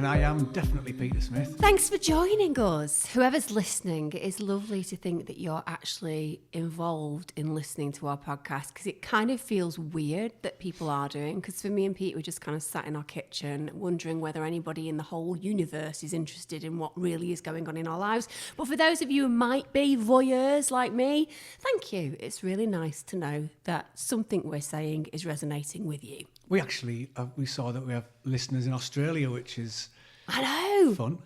And I am definitely Peter Smith. Thanks for joining us. Whoever's listening, it is lovely to think that you're actually involved in listening to our podcast, because it kind of feels weird that people are doing. Because for me and Pete, we're just kind of sat in our kitchen wondering whether anybody in the whole universe is interested in what really is going on in our lives. But for those of you who might be voyeurs like me, thank you. It's really nice to know that something we're saying is resonating with you. We actually, we saw that we have listeners in Australia, which is fun.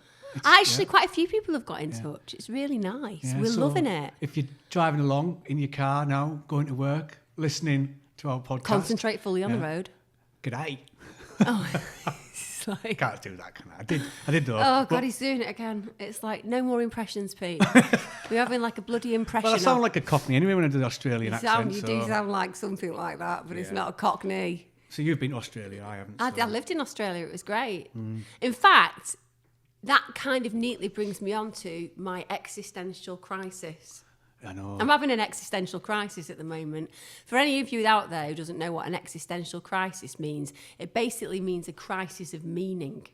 Actually, quite a few people have got in touch. It's really nice. Yeah, We're so loving it. If you're driving along in your car now, going to work, listening to our podcast. Concentrate fully on the road. G'day. Oh, it's like... Can't do that, can I? I did though. Oh, God, he's doing it again. It's like, no more impressions, Pete. We're having like a bloody impression. Well, I sound like a Cockney anyway when I do the Australian accent. You do sound like something like that, but it's not a Cockney. So you've been to Australia, I haven't. So. I lived in Australia. It was great. In fact, that kind of neatly brings me on to my existential crisis. I know. I'm having an existential crisis at the moment. For any of you out there who doesn't know what an existential crisis means, it basically means a crisis of meaning,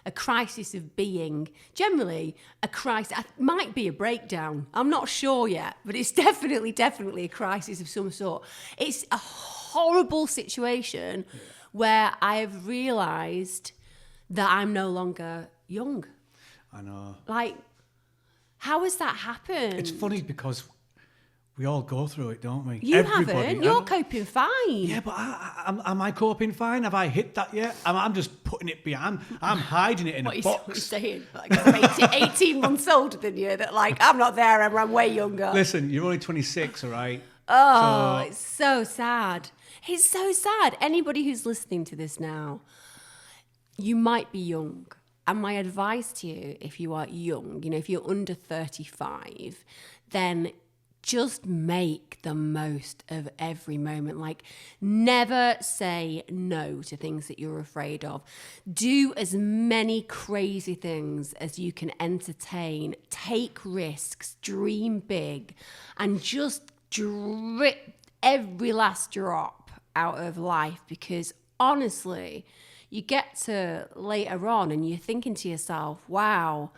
a crisis of being. Generally, a crisis might be a breakdown. I'm not sure yet, but it's definitely a crisis of some sort. It's a horrible situation where I have realised that I'm no longer young. I know. Like, how has that happened? It's funny because we all go through it, don't we? You haven't. You're coping fine. Yeah, but am I coping fine? Have I hit that yet? I'm just putting it behind. I'm hiding it in a box. What are you saying? Like, I'm 18 months older than you. That like, I'm not there, I'm way younger. Listen, you're only 26, all right? Oh, it's so sad. It's so sad. Anybody who's listening to this now, you might be young. And my advice to you, if you are young, if you're under 35, then just make the most of every moment. Like, never say no to things that you're afraid of. Do as many crazy things as you can entertain. Take risks, dream big, and just drip every last drop out of life, because honestly, you get to later on and you're thinking to yourself, wow,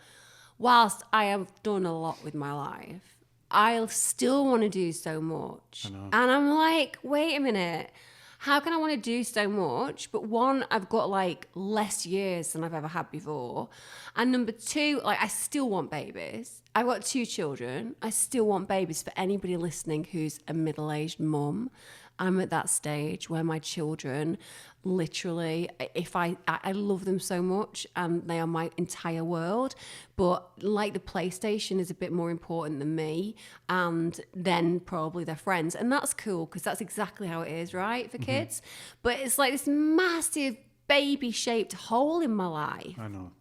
whilst I have done a lot with my life, I'll still want to do so much. And I'm like, wait a minute, how can I want to do so much? But one, I've got like less years than I've ever had before. And number two, like, I still want babies. I've got 2 children. I still want babies. For anybody listening who's a middle-aged mum, I'm at that stage where my children, literally, if I love them so much and they are my entire world, but like the PlayStation is a bit more important than me, and then probably their friends. And that's cool, because that's exactly how it is, right, for kids? But it's like this massive baby-shaped hole in my life. I know.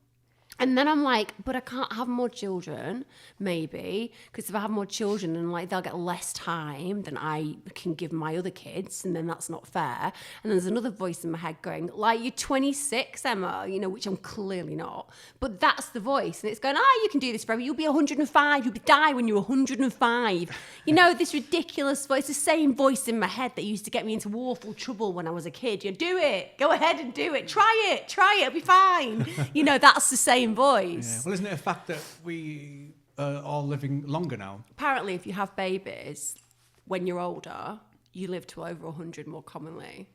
And then I'm like, but I can't have more children, maybe, because if I have more children, then like they'll get less time than I can give my other kids, and then that's not fair. And there's another voice in my head going, like, you're 26, Emma, which I'm clearly not. But that's the voice, and it's going, you can do this forever. You'll be 105. You'll die when you're 105. This ridiculous voice, the same voice in my head that used to get me into awful trouble when I was a kid. Do it. Go ahead and do it. Try it. It'll be fine. That's the same voice. Yeah. Well, isn't it a fact that we are all living longer now? Apparently, if you have babies, when you're older, you live to over 100 more commonly.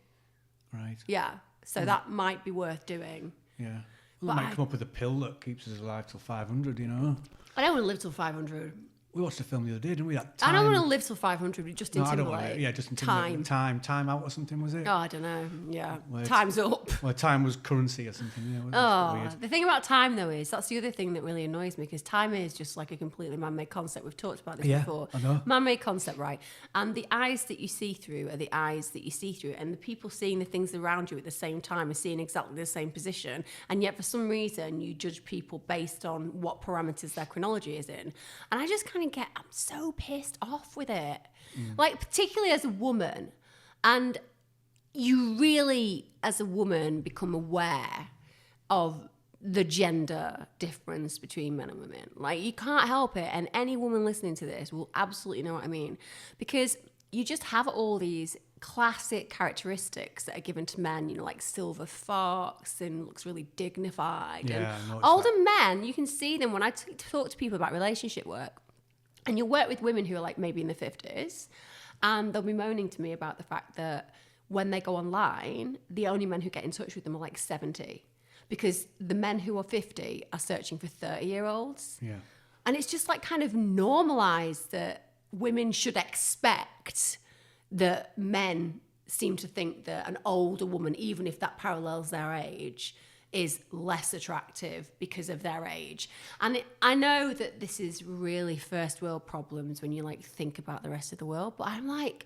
Right. Yeah. So that might be worth doing. Yeah. Well, they might come up with a pill that keeps us alive till 500, I don't want to live till 500. We watched a film the other day, didn't we? That I don't want to live till 500 with Justin Timberlake. Yeah, Justin Timberlake. Time out or something, was it? Oh, I don't know. Yeah. Time's up. Well, time was currency or something. Yeah, the thing about time, though, is that's the other thing that really annoys me, because time is just like a completely man-made concept. We've talked about this before. I know. Man-made concept, right? And the eyes that you see through are the eyes that you see through, and the people seeing the things around you at the same time are seeing exactly the same position, and yet for some reason you judge people based on what parameters their chronology is in. And I just kind of I'm so pissed off with it. Like, particularly as a woman, and you really, as a woman, become aware of the gender difference between men and women. Like, you can't help it, and any woman listening to this will absolutely know what I mean, because you just have all these classic characteristics that are given to men, you know, like silver fox and looks really dignified. Yeah, and older men, you can see them when I talk to people about relationship work, and you'll work with women who are like maybe in the 50s, and they'll be moaning to me about the fact that when they go online, the only men who get in touch with them are like 70, because the men who are 50 are searching for 30-year-olds. Yeah. And it's just like kind of normalized that women should expect that men seem to think that an older woman, even if that parallels their age, is less attractive because of their age. And I know that this is really first world problems when you like think about the rest of the world, but I'm like,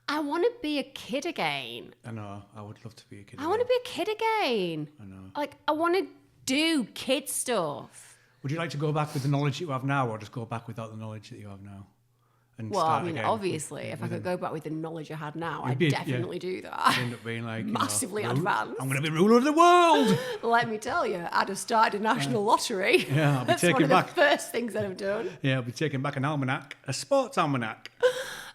I want to be a kid again. I know. I would love to be a kid. I want to be a kid again. I know. Like, I want to do kid stuff. Would you like to go back with the knowledge that you have now, or just go back without the knowledge that you have now? And Well, start I mean, again obviously, if I could go back with the knowledge I had now, I'd be- definitely do that. End up being like Massively advanced. I'm going to be ruler of the world. Let me tell you, I'd have started a national lottery. Yeah, I'll be That's taking one of back- the first things I'd have done. Yeah, I'll be taking back an almanac, a sports almanac.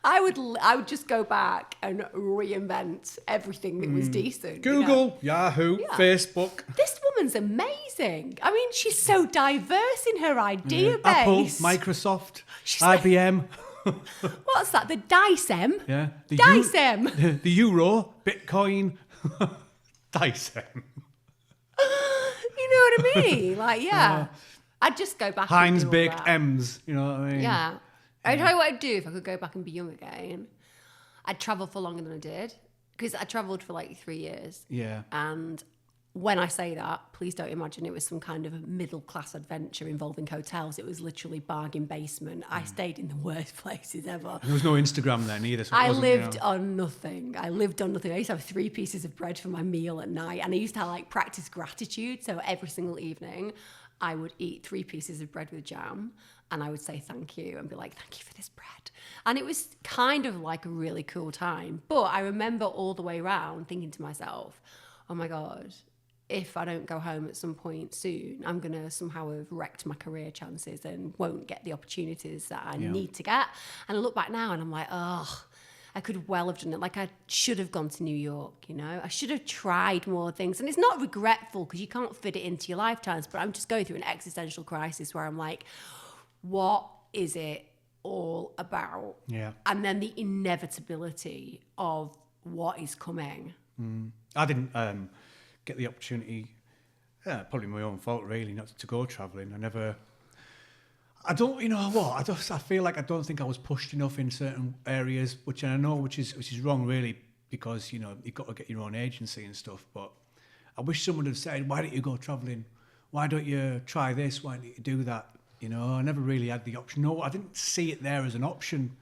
I would just go back and reinvent everything that was decent. you know? Google, Yahoo, Facebook, This woman's amazing. I mean, she's so diverse in her idea base. Apple, Microsoft, She's like- IBM. What's that? The Dicem? Yeah, the Dicem. the euro, Bitcoin, Dicem. You know what I mean? Like, yeah. I'd just go back Heinz and do all baked that. M's. You know what I mean? Yeah. I'd tell you what I'd do if I could go back and be young again. I'd travel for longer than I did, because I travelled for like 3 years. Yeah. And when I say that, please don't imagine it was some kind of a middle-class adventure involving hotels. It was literally bargain basement. I stayed in the worst places ever. There was no Instagram then either. So it I wasn't, lived you know. on nothing. I used to have 3 pieces of bread for my meal at night, and I used to like practice gratitude. So every single evening, I would eat 3 pieces of bread with jam, and I would say thank you and be like, thank you for this bread. And it was kind of like a really cool time. But I remember all the way around thinking to myself, oh my God, if I don't go home at some point soon, I'm going to somehow have wrecked my career chances and won't get the opportunities that I need to get. And I look back now and I'm like, oh, I could well have done it. Like, I should have gone to New York, you know? I should have tried more things. And it's not regretful because you can't fit it into your lifetimes, but I'm just going through an existential crisis where I'm like, what is it all about? Yeah. And then the inevitability of what is coming. I didn't get the opportunity. Yeah, probably my own fault, really, not to go travelling. I don't, you know what? I feel like I don't think I was pushed enough in certain areas, which I know, which is wrong, really, because you know you've got to get your own agency and stuff. But I wish someone had said, "Why don't you go travelling? Why don't you try this? Why don't you do that?" You know, I never really had the option. No, I didn't see it there as an option.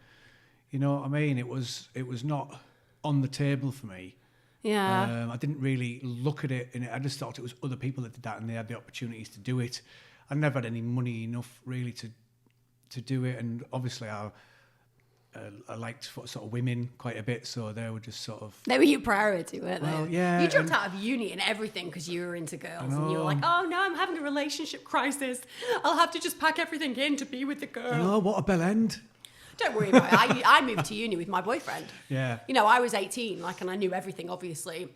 You know what I mean? It was not on the table for me. Yeah. I didn't really look at it, and I just thought it was other people that did that, and they had the opportunities to do it. I never had any money enough really to do it, and obviously I liked sort of women quite a bit, so they were just sort of. They were your priority, weren't Well, they? yeah, You dropped and- out of uni and everything because you were into girls, and you were know. like, "Oh no, I'm having a relationship crisis. I'll have to just pack everything in to be with the girl." Oh, what a bell end! Don't worry about it. I moved to uni with my boyfriend. Yeah. You know, I was 18, and I knew everything. Obviously,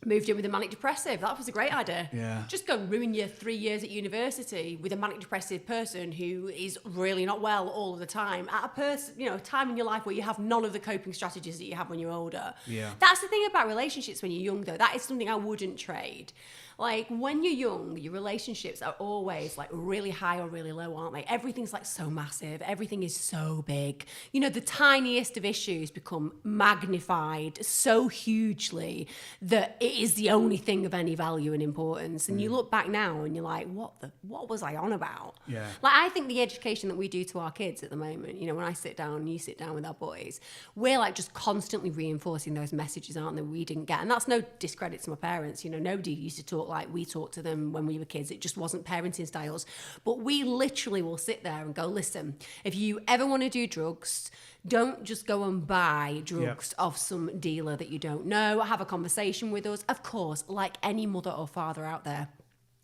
moved in with a manic depressive. That was a great idea. Yeah. Just go and ruin your 3 years at university with a manic depressive person who is really not well all of the time at a time in your life where you have none of the coping strategies that you have when you're older. Yeah. That's the thing about relationships when you're young, though. That is something I wouldn't trade. Like, when you're young, your relationships are always like really high or really low, aren't they? Everything's like so massive. Everything is so big. You know, the tiniest of issues become magnified so hugely that it is the only thing of any value and importance. And you look back now and you're like, what was I on about? Yeah. Like, I think the education that we do to our kids at the moment, you know, when I sit down and you sit down with our boys, we're like just constantly reinforcing those messages, aren't they, we didn't get. And that's no discredit to my parents. You know, nobody used to talk like we talked to them when we were kids. It just wasn't parenting styles. But we literally will sit there and go, listen, if you ever want to do drugs, don't just go and buy drugs off some dealer that you don't know. Have a conversation with us. Of course, like any mother or father out there,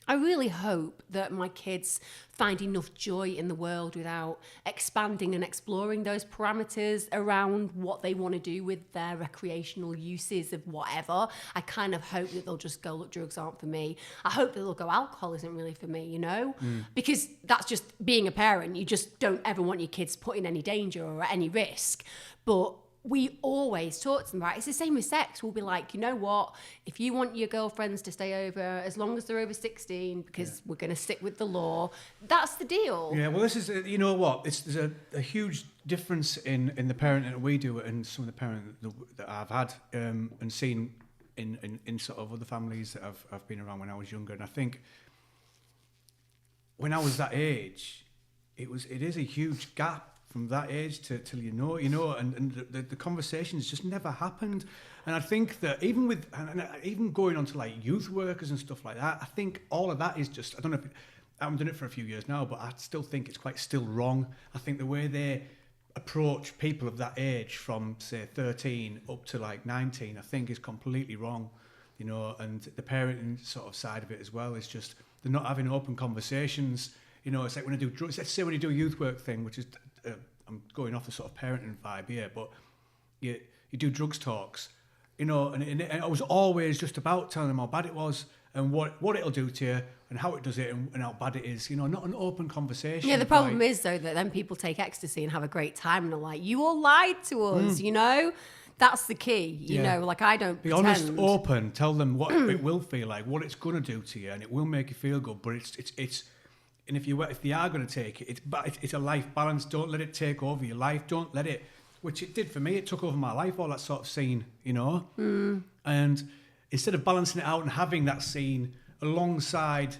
I really hope that my kids find enough joy in the world without expanding and exploring those parameters around what they want to do with their recreational uses of whatever. I kind of hope that they'll just go, look, drugs aren't for me. I hope that they'll go, alcohol isn't really for me, you know? Because that's just being a parent. You just don't ever want your kids put in any danger or at any risk. But we always talk to them about it. It's the same with sex. We'll be like, you know what? If you want your girlfriends to stay over, as long as they're over 16, because we're going to stick with the law, that's the deal. Yeah, well, this is, you know what? There's a huge difference in the parenting that we do and some of the parenting that I've had and seen in sort of other families that I've been around when I was younger. And I think when I was that age, it is a huge gap from that age till you know, and the conversations just never happened. And I think that even going on to like youth workers and stuff like that, I think all of that is just, I don't know if, I haven't done it for a few years now, but I still think it's quite still wrong. I think the way they approach people of that age from say 13 up to like 19, I think is completely wrong, you know, and the parenting sort of side of it as well is just, they're not having open conversations. You know, it's like when I do drugs, let's say when you do a youth work thing, which is, I'm going off the sort of parenting vibe here, but you do drugs talks, you know, and I was always just about telling them how bad it was and what it'll do to you and how it does it and how bad it is, you know, not an open conversation. Yeah, the problem is, though, that then people take ecstasy and have a great time and are like, you all lied to us, you know? That's the key, you know, like I don't be pretend. honest, open, tell them what it will feel like, what it's going to do to you, and it will make you feel good, but it's and if they are going to take it, it's a life balance. Don't let it take over your life. Don't let it, which it did for me. It took over my life, all that sort of scene, you know. And instead of balancing it out and having that scene alongside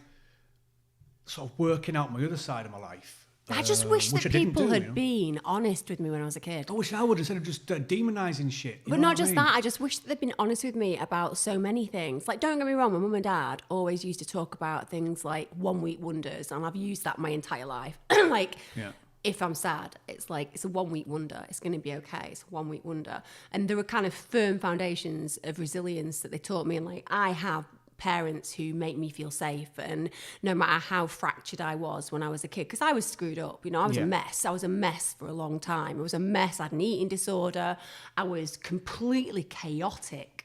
sort of working out my other side of my life. I just wish that people had you know? been honest with me when I was a kid. I wish I would, instead of just demonising shit. But not just that, I just wish that they'd been honest with me about so many things. Like, don't get me wrong, my mum and dad always used to talk about things like 1 week wonders, and I've used that my entire life. Like, if I'm sad, it's like, it's a 1 week wonder. It's going to be okay. It's a 1 week wonder. And there were kind of firm foundations of resilience that they taught me. And like, I have parents who make me feel safe, and no matter how fractured I was when I was a kid, because I was screwed up, you know, I was a mess for a long time. I was a mess. I had an eating disorder. I was completely chaotic.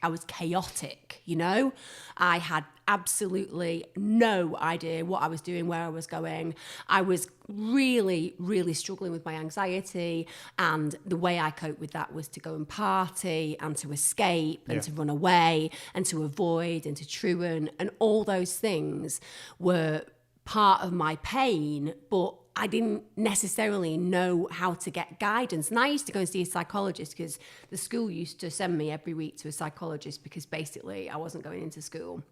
You know, I had absolutely no idea what I was doing, where I was going. I was really, really struggling with my anxiety, and the way I coped with that was to go and party and to escape and to run away and to avoid and to truant, and all those things were part of my pain, but I didn't necessarily know how to get guidance. And I used to go and see a psychologist because the school used to send me every week to a psychologist because basically I wasn't going into school.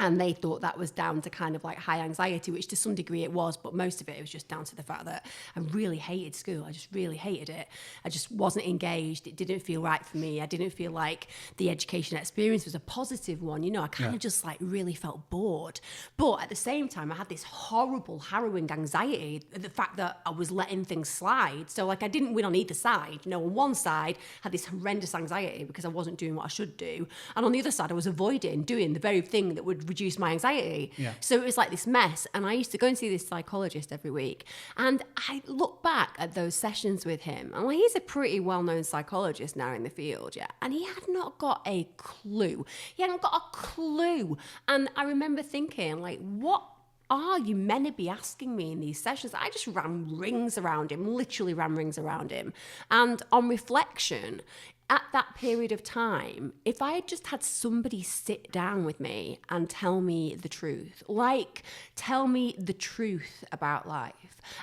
And they thought that was down to kind of like high anxiety, which to some degree it was, but most of it was just down to the fact that I really hated school. I just really hated it. I just wasn't engaged. It didn't feel right for me. I didn't feel like the education experience was a positive one. You know, I kind of just like really felt bored. But at the same time, I had this horrible, harrowing anxiety, the fact that I was letting things slide. So like I didn't win on either side. You know, on one side, I had this horrendous anxiety because I wasn't doing what I should do. And on the other side, I was avoiding doing the very thing that would reduce my anxiety. So it was like this mess, and I used to go and see this psychologist every week, and I look back at those sessions with him, and he's a pretty well-known psychologist now in the field, and he had not got a clue. He hadn't got a clue. And I remember thinking, like, what are you meant to be asking me in these sessions? I just literally ran rings around him. And on reflection, at that period of time, if I had just had somebody sit down with me and tell me the truth, like tell me the truth about life,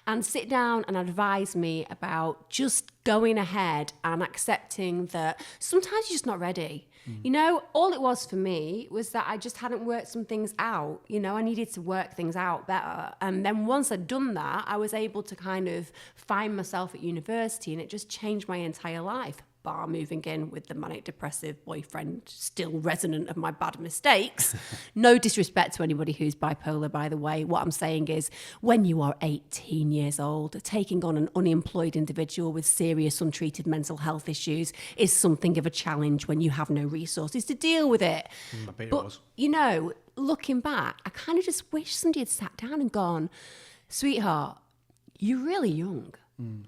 and sit down and advise me about just going ahead and accepting that sometimes you're just not ready. You know, all it was for me was that I just hadn't worked some things out. You know, I needed to work things out better. And then once I'd done that, I was able to kind of find myself at university, and it just changed my entire life. Bar moving in with the manic depressive boyfriend still resonant of my bad mistakes. No disrespect to anybody who's bipolar, by the way. What I'm saying is, when you are 18 years old, taking on an unemployed individual with serious untreated mental health issues is something of a challenge when you have no resources to deal with it. I bet but, it was. you know, looking back, I kind of just wish somebody had sat down and gone, sweetheart, you're really young.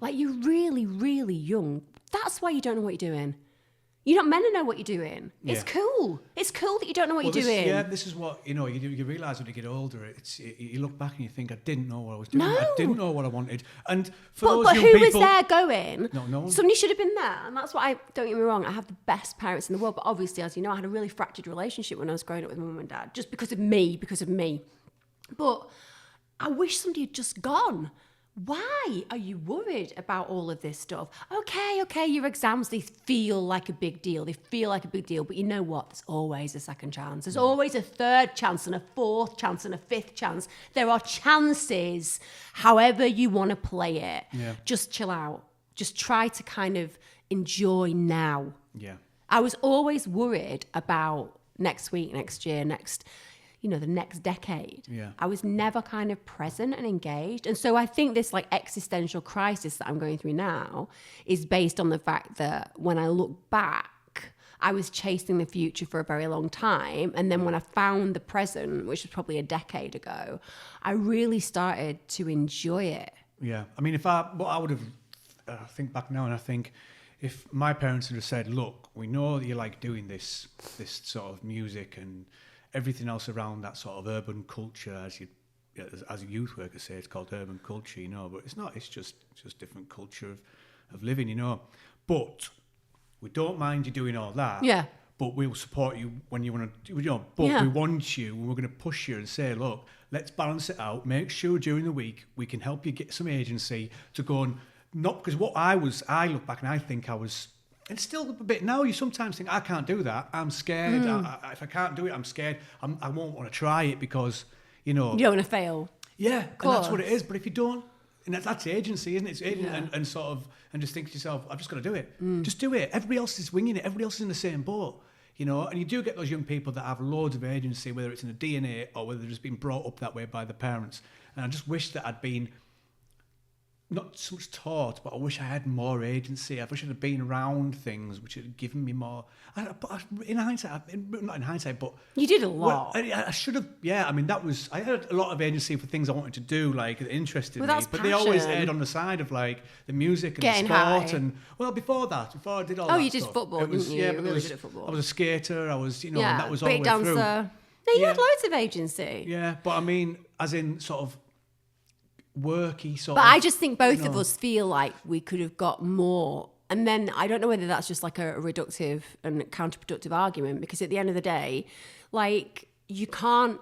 Like, you're really, really young. That's why you don't know what you're doing. You're not meant to know what you're doing. It's cool. It's cool that you don't know what you're doing. Yeah, this is what, you realise when you get older, you look back and you think, I didn't know what I was doing. No. I didn't know what I wanted. And for But those young who people... was there going? No one. Somebody should have been there. And that's why, don't get me wrong, I have the best parents in the world. But obviously, as you know, I had a really fractured relationship when I was growing up with my mum and dad, just because of me. But I wish somebody had just gone. Why are you worried about all of this stuff? Okay, your exams, they feel like a big deal. But you know what? There's always a second chance. There's always a third chance and a fourth chance and a fifth chance. There are chances, however you want to play it. Yeah. Just chill out. Just try to kind of enjoy now. Yeah. I was always worried about next week, next year, the next decade. Yeah. I was never kind of present and engaged. And so I think this like existential crisis that I'm going through now is based on the fact that when I look back, I was chasing the future for a very long time. And then when I found the present, which was probably a decade ago, I really started to enjoy it. Yeah. I mean, I would have, think back now and I think if my parents had said, look, we know that you like doing this sort of music and everything else around that sort of urban culture, as a youth worker say, it's called urban culture, but it's not. It's just different culture of living, But we don't mind you doing all that. Yeah. But we'll support you when you want to, But we want you, and we're going to push you and say, look, let's balance it out. Make sure during the week we can help you get some agency to go and not because I look back and I think I was. And still a bit now, you sometimes think, I can't do that. I'm scared. If I can't do it, I'm scared. I won't want to try it because, You don't want to fail. Yeah, and that's what it is. But if you don't, and that's agency, isn't it? It's agency, and just think to yourself, I've just got to do it. Just do it. Everybody else is winging it. Everybody else is in the same boat. And you do get those young people that have loads of agency, whether it's in the DNA or whether they've just been brought up that way by the parents. And I just wish that I'd been not so much taught, but I wish I had more agency. I wish I'd have been around things which had given me more. In hindsight, not in hindsight, but you did a lot. I should have. Yeah, I mean, I had a lot of agency for things I wanted to do, like that interested me. But they always aired on the side of like the music and getting the sport, high. And before I did all that. Oh, you did stuff, football, didn't you? Yeah, You were but really good at football. I was a skater. I was, and that was all the way dancer. through. No, you had loads of agency. Yeah, but I mean, as in sort of worky sort but of. I just think both of us feel like we could have got more. And then I don't know whether that's just like a reductive and counterproductive argument, because at the end of the day, like, you can't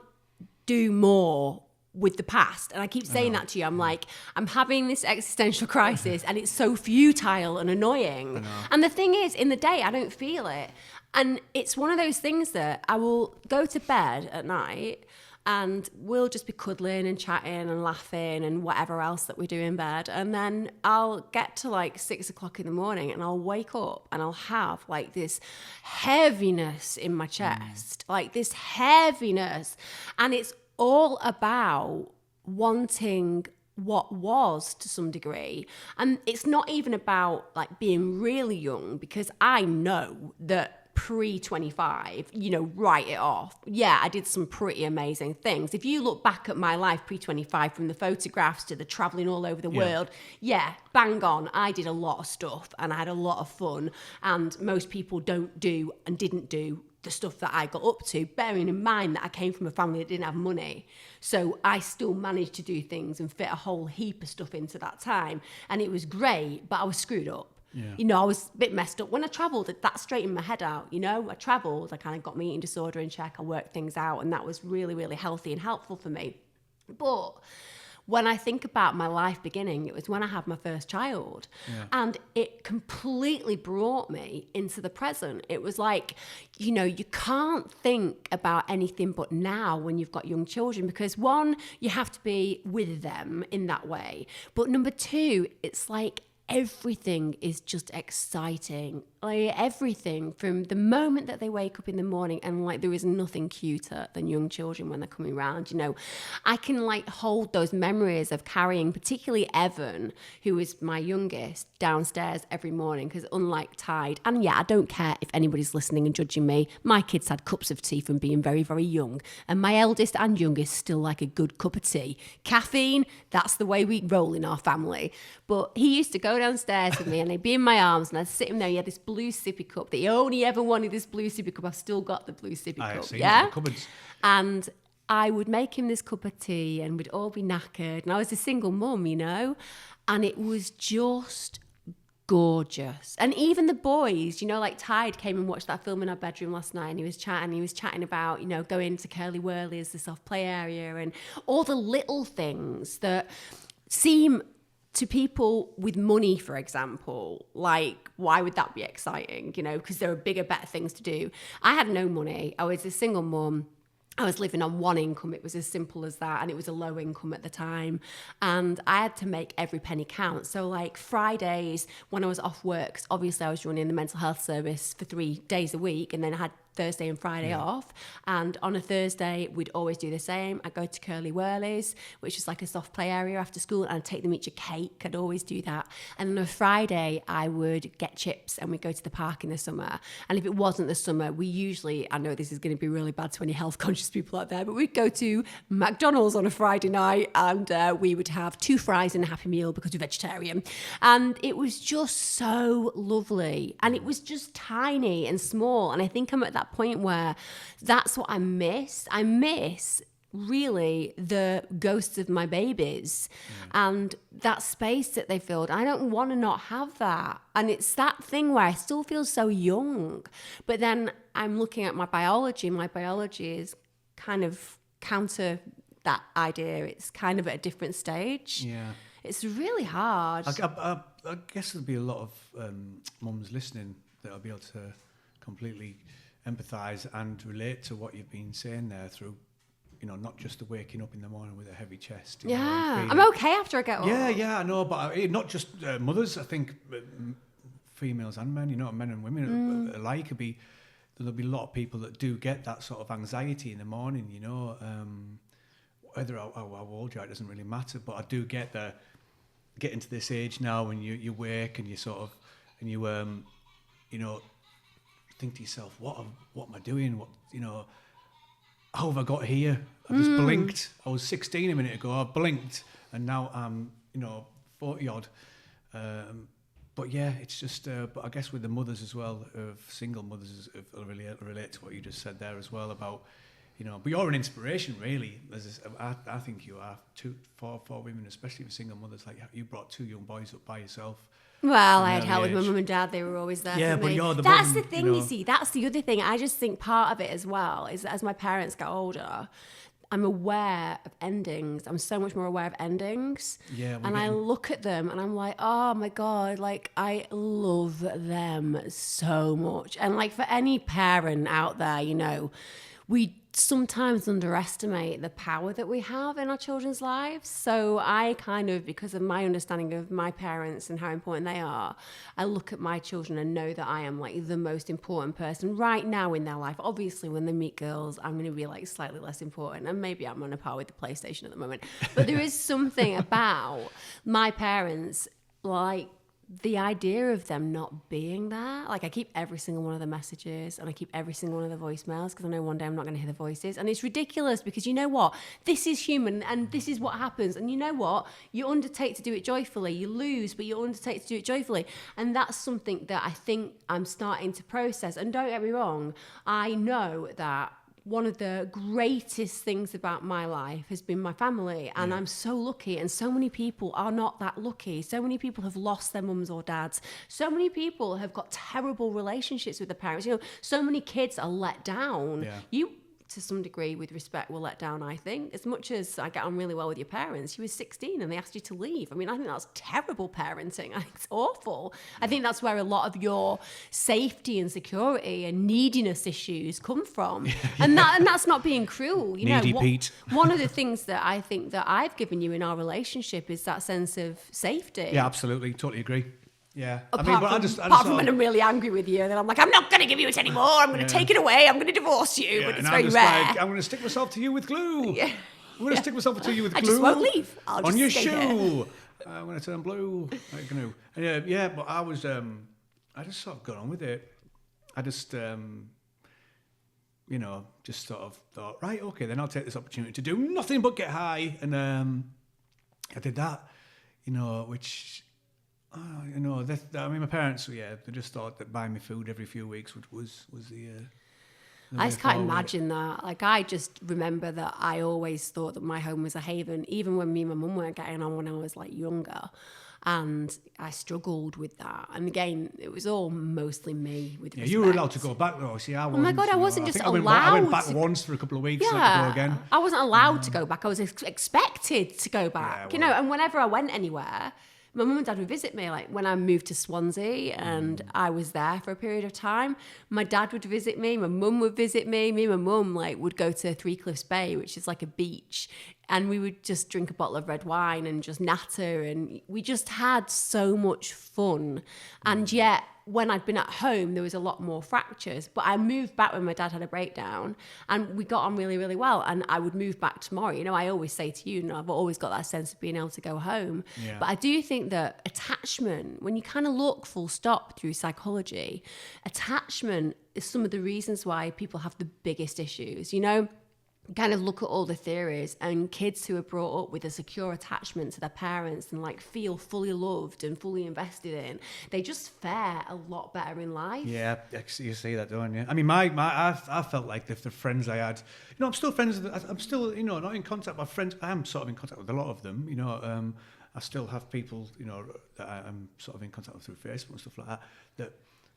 do more with the past. And I keep saying that to you. I'm like, I'm having this existential crisis and it's so futile and annoying. And the thing is, in the day, I don't feel it. And it's one of those things that I will go to bed at night and we'll just be cuddling and chatting and laughing and whatever else that we do in bed. And then I'll get to like 6 o'clock in the morning and I'll wake up and I'll have like this heaviness in my chest, like this heaviness. And it's all about wanting what was to some degree. And it's not even about like being really young, because I know that pre-25, write it off. Yeah, I did some pretty amazing things. If you look back at my life pre-25, from the photographs to the traveling all over the world, bang on. I did a lot of stuff and I had a lot of fun. And most people don't do and didn't do the stuff that I got up to, bearing in mind that I came from a family that didn't have money. So I still managed to do things and fit a whole heap of stuff into that time. And it was great, but I was screwed up. Yeah. I was a bit messed up. When I travelled, that straightened my head out, I travelled, I kind of got my eating disorder in check, I worked things out, and that was really, really healthy and helpful for me. But when I think about my life beginning, it was when I had my first child. Yeah. And it completely brought me into the present. It was like, you can't think about anything but now when you've got young children, because one, you have to be with them in that way. But number two, it's like everything is just exciting. Like everything from the moment that they wake up in the morning, and like there is nothing cuter than young children when they're coming around. You know, I can like hold those memories of carrying, particularly Evan, who is my youngest, downstairs every morning, because unlike Tide, and yeah, I don't care if anybody's listening and judging me, my kids had cups of tea from being very, very young, and my eldest and youngest still like a good cup of tea. Caffeine, that's the way we roll in our family. But he used to go downstairs with me and he'd be in my arms and I'd sit him there. He had this blue sippy cup that he only ever wanted, this blue sippy cup. I've still got the blue sippy cup. Yeah. And I would make him this cup of tea and we'd all be knackered. And I was a single mum, you know, and it was just gorgeous. And even the boys, you know, like Tide came and watched that film in our bedroom last night and he was chatting about, you know, going to Curly Whirlies, the soft play area, and all the little things that seem to people with money, for example, like, why would that be exciting? You know, because there are bigger, better things to do. I had no money. I was a single mum. I was living on one income. It was as simple as that. And it was a low income at the time. And I had to make every penny count. So like Fridays when I was off work, 'cause obviously I was running the mental health service for 3 days a week. And then I had Thursday and Friday off. And on a Thursday, we'd always do the same. I'd go to Curly Whirlies, which is like a soft play area after school, and I'd take them each a cake. I'd always do that. And on a Friday, I would get chips and we'd go to the park in the summer. And if it wasn't the summer, we usually, I know this is going to be really bad to any health conscious people out there, but we'd go to McDonald's on a Friday night and we would have 2 fries and a Happy Meal because we're vegetarian. And it was just so lovely. And it was just tiny and small. And I think I'm at that point where that's what I miss. I miss really the ghosts of my babies and that space that they filled. I don't want to not have that. And it's that thing where I still feel so young, but then I'm looking at my biology. My biology is kind of counter that idea. It's kind of at a different stage. Yeah. It's really hard. I guess there'll be a lot of mums listening that'll be able to completely empathise and relate to what you've been saying there through, you know, not just the waking up in the morning with a heavy chest. Yeah, I'm okay after I get up. Yeah, I know, but not just mothers. I think females and men, you know, men and women alike. There'll be a lot of people that do get that sort of anxiety in the morning, you know. Whether how old you are, it doesn't really matter, but I do getting to this age now when you wake and you sort of, and you know, think to yourself, what am I doing? What, you know, how have I got here? I just blinked. I was 16 a minute ago. I blinked, and now I'm, you know, 40 odd. But yeah, it's just. But I guess with the mothers as well, of single mothers, I'll relate to what you just said there as well about, you know. But you're an inspiration, really. I think you are. For women, especially for single mothers, like you brought 2 young boys up by yourself. Well, I had help with my mum and dad. They were always there for me. You're the That's woman, the thing, you see. That's the other thing. I just think part of it as well is that as my parents get older, I'm aware of endings. I'm so much more aware of endings. Yeah. And I look at them and I'm like, oh my God, like I love them so much. And like for any parent out there, you know, we sometimes underestimate the power that we have in our children's lives. So I kind of, because of my understanding of my parents and how important they are, I look at my children and know that I am like the most important person right now in their life. Obviously, when they meet girls, I'm going to be like slightly less important, and maybe I'm on a par with the PlayStation at the moment. But there is something about my parents, like, the idea of them not being there, like I keep every single one of the messages and I keep every single one of the voicemails because I know one day I'm not going to hear the voices. And it's ridiculous because you know what? This is human and this is what happens. And you know what? You undertake to do it joyfully. You lose, but you undertake to do it joyfully. And that's something that I think I'm starting to process. And don't get me wrong, I know that one of the greatest things about my life has been my family, and I'm so lucky, and so many people are not that lucky. So many people have lost their mums or dads. So many people have got terrible relationships with their parents. You know, so many kids are let down. to some degree, with respect, were let down, I think. As much as I get on really well with your parents, you were 16 and they asked you to leave. I mean, I think that's terrible parenting. I think it's awful. I think that's where a lot of your safety and security and neediness issues come from. And that's not being cruel. You Needy know, Pete. One of the things that I think that I've given you in our relationship is that sense of safety. Yeah, absolutely. Totally agree. Yeah. Apart from when I'm really angry with you, then I'm like, I'm not going to give you it anymore. I'm going to take it away. I'm going to divorce you. Yeah, but it's and very I'm just rare. like, I'm going to stick myself to you with glue. Yeah. I'm going to stick myself to you with glue. I just won't leave. I'll just on your stay shoe. here. I'm going to turn blue. Like glue. Yeah, but I just sort of got on with it. I just, just sort of thought, right, okay, then I'll take this opportunity to do nothing but get high. And I did that, which... my parents, they just thought that buying me food every few weeks was the I just can't imagine that. Like, I just remember that I always thought that my home was a haven, even when me and my mum weren't getting on when I was like younger. And I struggled with that. And again, it was all mostly me with respect. You were allowed to go back though. See, I wasn't. Oh my God, I wasn't just allowed. I went back once for a couple of weeks. Yeah, I had to go again. I wasn't allowed to go back. I was expected to go back. And whenever I went anywhere, my mum and dad would visit me. Like when I moved to Swansea and I was there for a period of time, my dad would visit me, my mum would visit me. Me and my mum would go to Three Cliffs Bay, which is like a beach, and we would just drink a bottle of red wine and just natter, and we just had so much fun. And yet, when I'd been at home, there was a lot more fractures. But I moved back when my dad had a breakdown, and we got on really, really well. And I would move back tomorrow. I always say to you, I've always got that sense of being able to go home. Yeah. But I do think that attachment, when you kind of look full stop through psychology, attachment is some of the reasons why people have the biggest issues. Kind of look at all the theories, and kids who are brought up with a secure attachment to their parents and feel fully loved and fully invested in, they just fare a lot better in life. Yeah, you see that, don't you? I mean, I felt like the friends I had, I'm still friends. I'm still, not in contact with friends. I am sort of in contact with a lot of them. I still have people, that I'm sort of in contact with through Facebook and stuff like that. That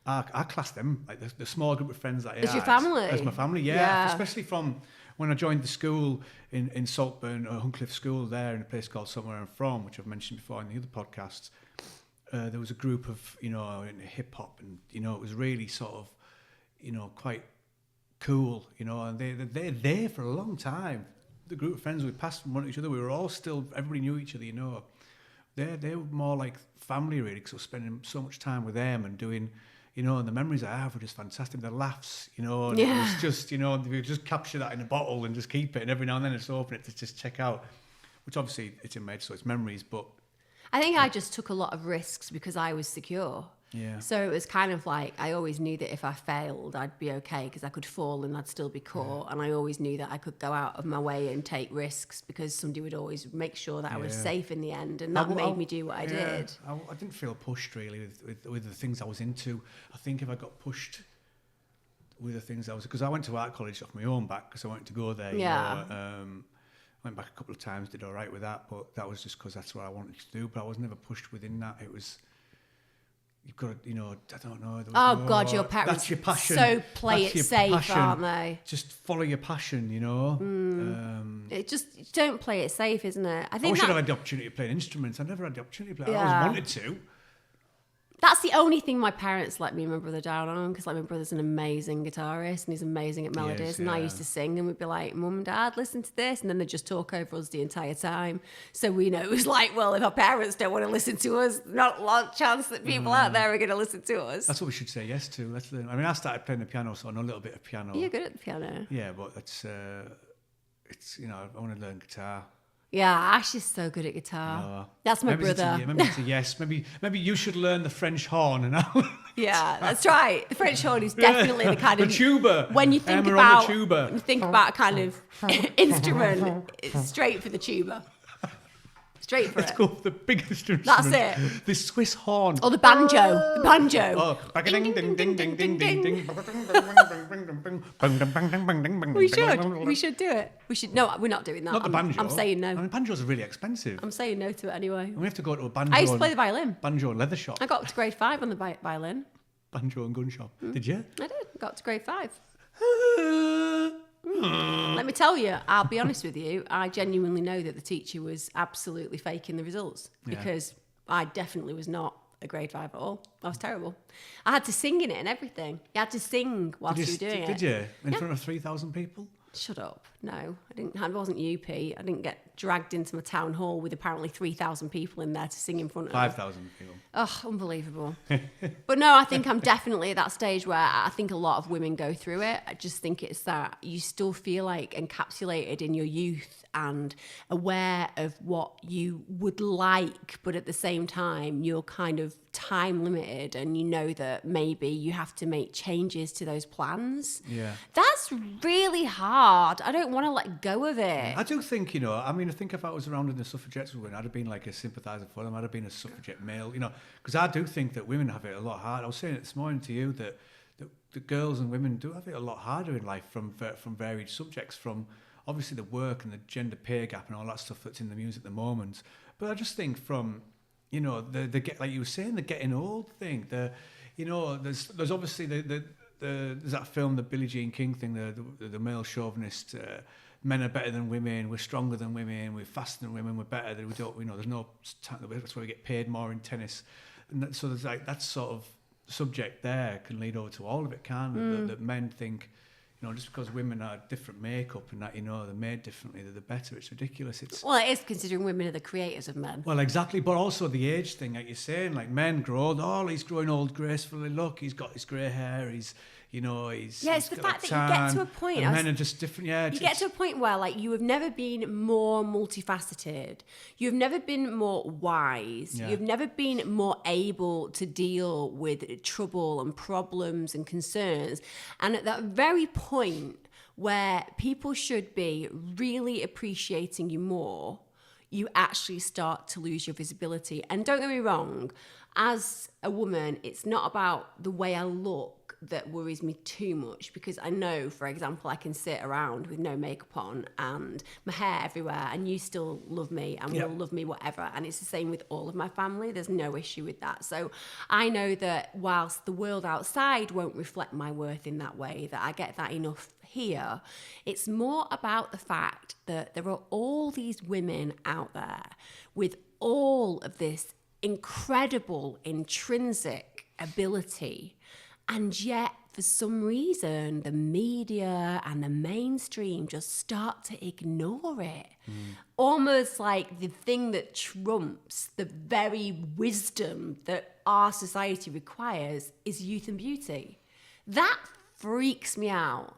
I class them like the small group of friends that I had. As your family? As my family, yeah. Especially from when I joined the school in Saltburn, or Huncliffe School there in a place called Somewhere I'm From, which I've mentioned before in the other podcasts. There was a group of, in hip hop, and, it was really sort of, quite cool, and they're there for a long time. The group of friends we passed from one to each other, we were all still, everybody knew each other, They're more like family, really, because I was spending so much time with them and doing, and the memories I have were just fantastic. The laughs, and it was just, we just capture that in a bottle and just keep it. And every now and then it's open it to just check out, which obviously it's in my head, so it's memories. But I think I just took a lot of risks because I was secure. Yeah. So it was kind of like, I always knew that if I failed, I'd be okay because I could fall and I'd still be caught. Yeah. And I always knew that I could go out of my way and take risks because somebody would always make sure that I was safe in the end. And that made me do what I did. I didn't feel pushed really with the things I was into. I think if I got pushed with the things because I went to art college off my own back because I wanted to go there. Yeah. Went back a couple of times, did all right with that, but that was just because that's what I wanted to do. But I was never pushed within that. It was... You've got to, I don't know. God, your parents that's your passion. So play that's it safe, passion. Aren't they? Just follow your passion, It just don't play it safe, isn't it? I wish I'd had the opportunity to play instruments. I never had the opportunity to play. I always wanted to. That's the only thing my parents let me and my brother down on, because my brother's an amazing guitarist and he's amazing at melodies. And I used to sing and we'd be like, Mum and Dad, listen to this. And then they'd just talk over us the entire time. So we know it was like, well, if our parents don't want to listen to us, not a lot of chance that people out there are going to listen to us. That's what we should say yes to. Let's learn. I mean, I started playing the piano, so I know a little bit of piano. You're good at the piano. Yeah, but it's I want to learn guitar. Yeah, Ash is so good at guitar. That's my brother. Maybe it's a yes. Maybe you should learn the French horn. Yeah, that's right. The French horn is definitely the kind of... The tuba. When you think about a kind of instrument, it's straight for the tuba. Straight for Let's go for the big instrument. That's it. The Swiss horn. Or the banjo. The banjo. Oh. Ding, ding, ding, ding, ding, ding, ding, ding. We should do it. We should. No, we're not doing that. Not the banjo. I'm saying no. I mean, banjos are really expensive. I'm saying no to it anyway. And we have to go to a banjo. I used to play the violin. Banjo leather shop. I got up to grade 5 on the violin. Banjo and gun shop. Did you? I did. Got up to grade 5. Let me tell you, I'll be honest with you, I genuinely know that the teacher was absolutely faking the results because I definitely was not a grade 5 at all. I was terrible. I had to sing in it and everything. You had to sing whilst you were doing it. Did you? In front of 3,000 people? Shut up. No, I didn't. I wasn't you, Pete. I didn't get dragged into my town hall with apparently 3,000 people in there to sing in front of 5,000 people. Oh, unbelievable. But no, I think I'm definitely at that stage where I think a lot of women go through it. I just think it's that you still feel like encapsulated in your youth and aware of what you would like, but at the same time, you're kind of time limited and you know that maybe you have to make changes to those plans. Yeah. That's really hard. I don't want to let go of it. I do think, you know, I mean, I think if I was around in the suffragettes movement, I'd have been like a sympathiser for them. I'd have been a suffragette male, you know, because I do think that women have it a lot harder. I was saying it this morning to you that the girls and women do have it a lot harder in life from varied subjects, from obviously the work and the gender pay gap and all that stuff that's in the news at the moment. But I just think from, you know, the get, like you were saying, the getting old thing. You know, there's obviously there's that film, the Billie Jean King thing, the male chauvinist. Men are better than women. We're stronger than women. We're faster than women. We're better than we don't. You know, there's no. That's why we get paid more in tennis. And so there's like that sort of subject there can lead over to all of it. That men think, you know, just because women are different makeup and that, you know, they're made differently, they're better. It's ridiculous. Well, it is, considering women are the creators of men. Well, exactly, but also the age thing, like you're saying, like men grow old. Oh, he's growing old gracefully. Look, he's got his grey hair. He's, you know, he's. Yeah, it's he's the got fact a that you get tan, to a point. And men are just different. Yeah, you get to a point where, like, you have never been more multifaceted. You've never been more wise. Yeah. You've never been more able to deal with trouble and problems and concerns. And at that very point where people should be really appreciating you more, you actually start to lose your visibility. And don't get me wrong, as a woman, it's not about the way I look that worries me too much, because I know, for example, I can sit around with no makeup on and my hair everywhere and you still love me and will love me whatever. And it's the same with all of my family. There's no issue with that. So I know that whilst the world outside won't reflect my worth in that way, that I get that enough here, it's more about the fact that there are all these women out there with all of this incredible intrinsic ability, and yet for some reason the media and the mainstream just start to ignore it. Almost like the thing that trumps the very wisdom that our society requires is youth and beauty. That freaks me out,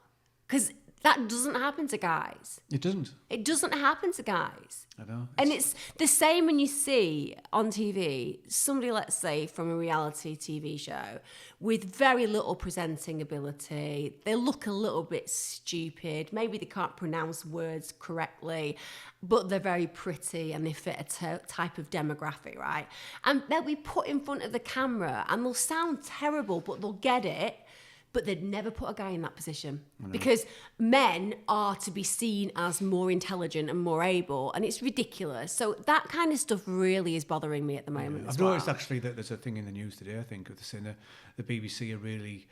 because that doesn't happen to guys. It doesn't. It doesn't happen to guys. I know. And it's the same when you see on TV somebody, let's say, from a reality TV show with very little presenting ability. They look a little bit stupid. Maybe they can't pronounce words correctly, but they're very pretty and they fit a type of demographic, right? And they'll be put in front of the camera and they'll sound terrible, but they'll get it. But they'd never put a guy in that position because men are to be seen as more intelligent and more able, and it's ridiculous. So that kind of stuff really is bothering me at the moment. I've noticed actually that there's a thing in the news today, I think, of the BBC are really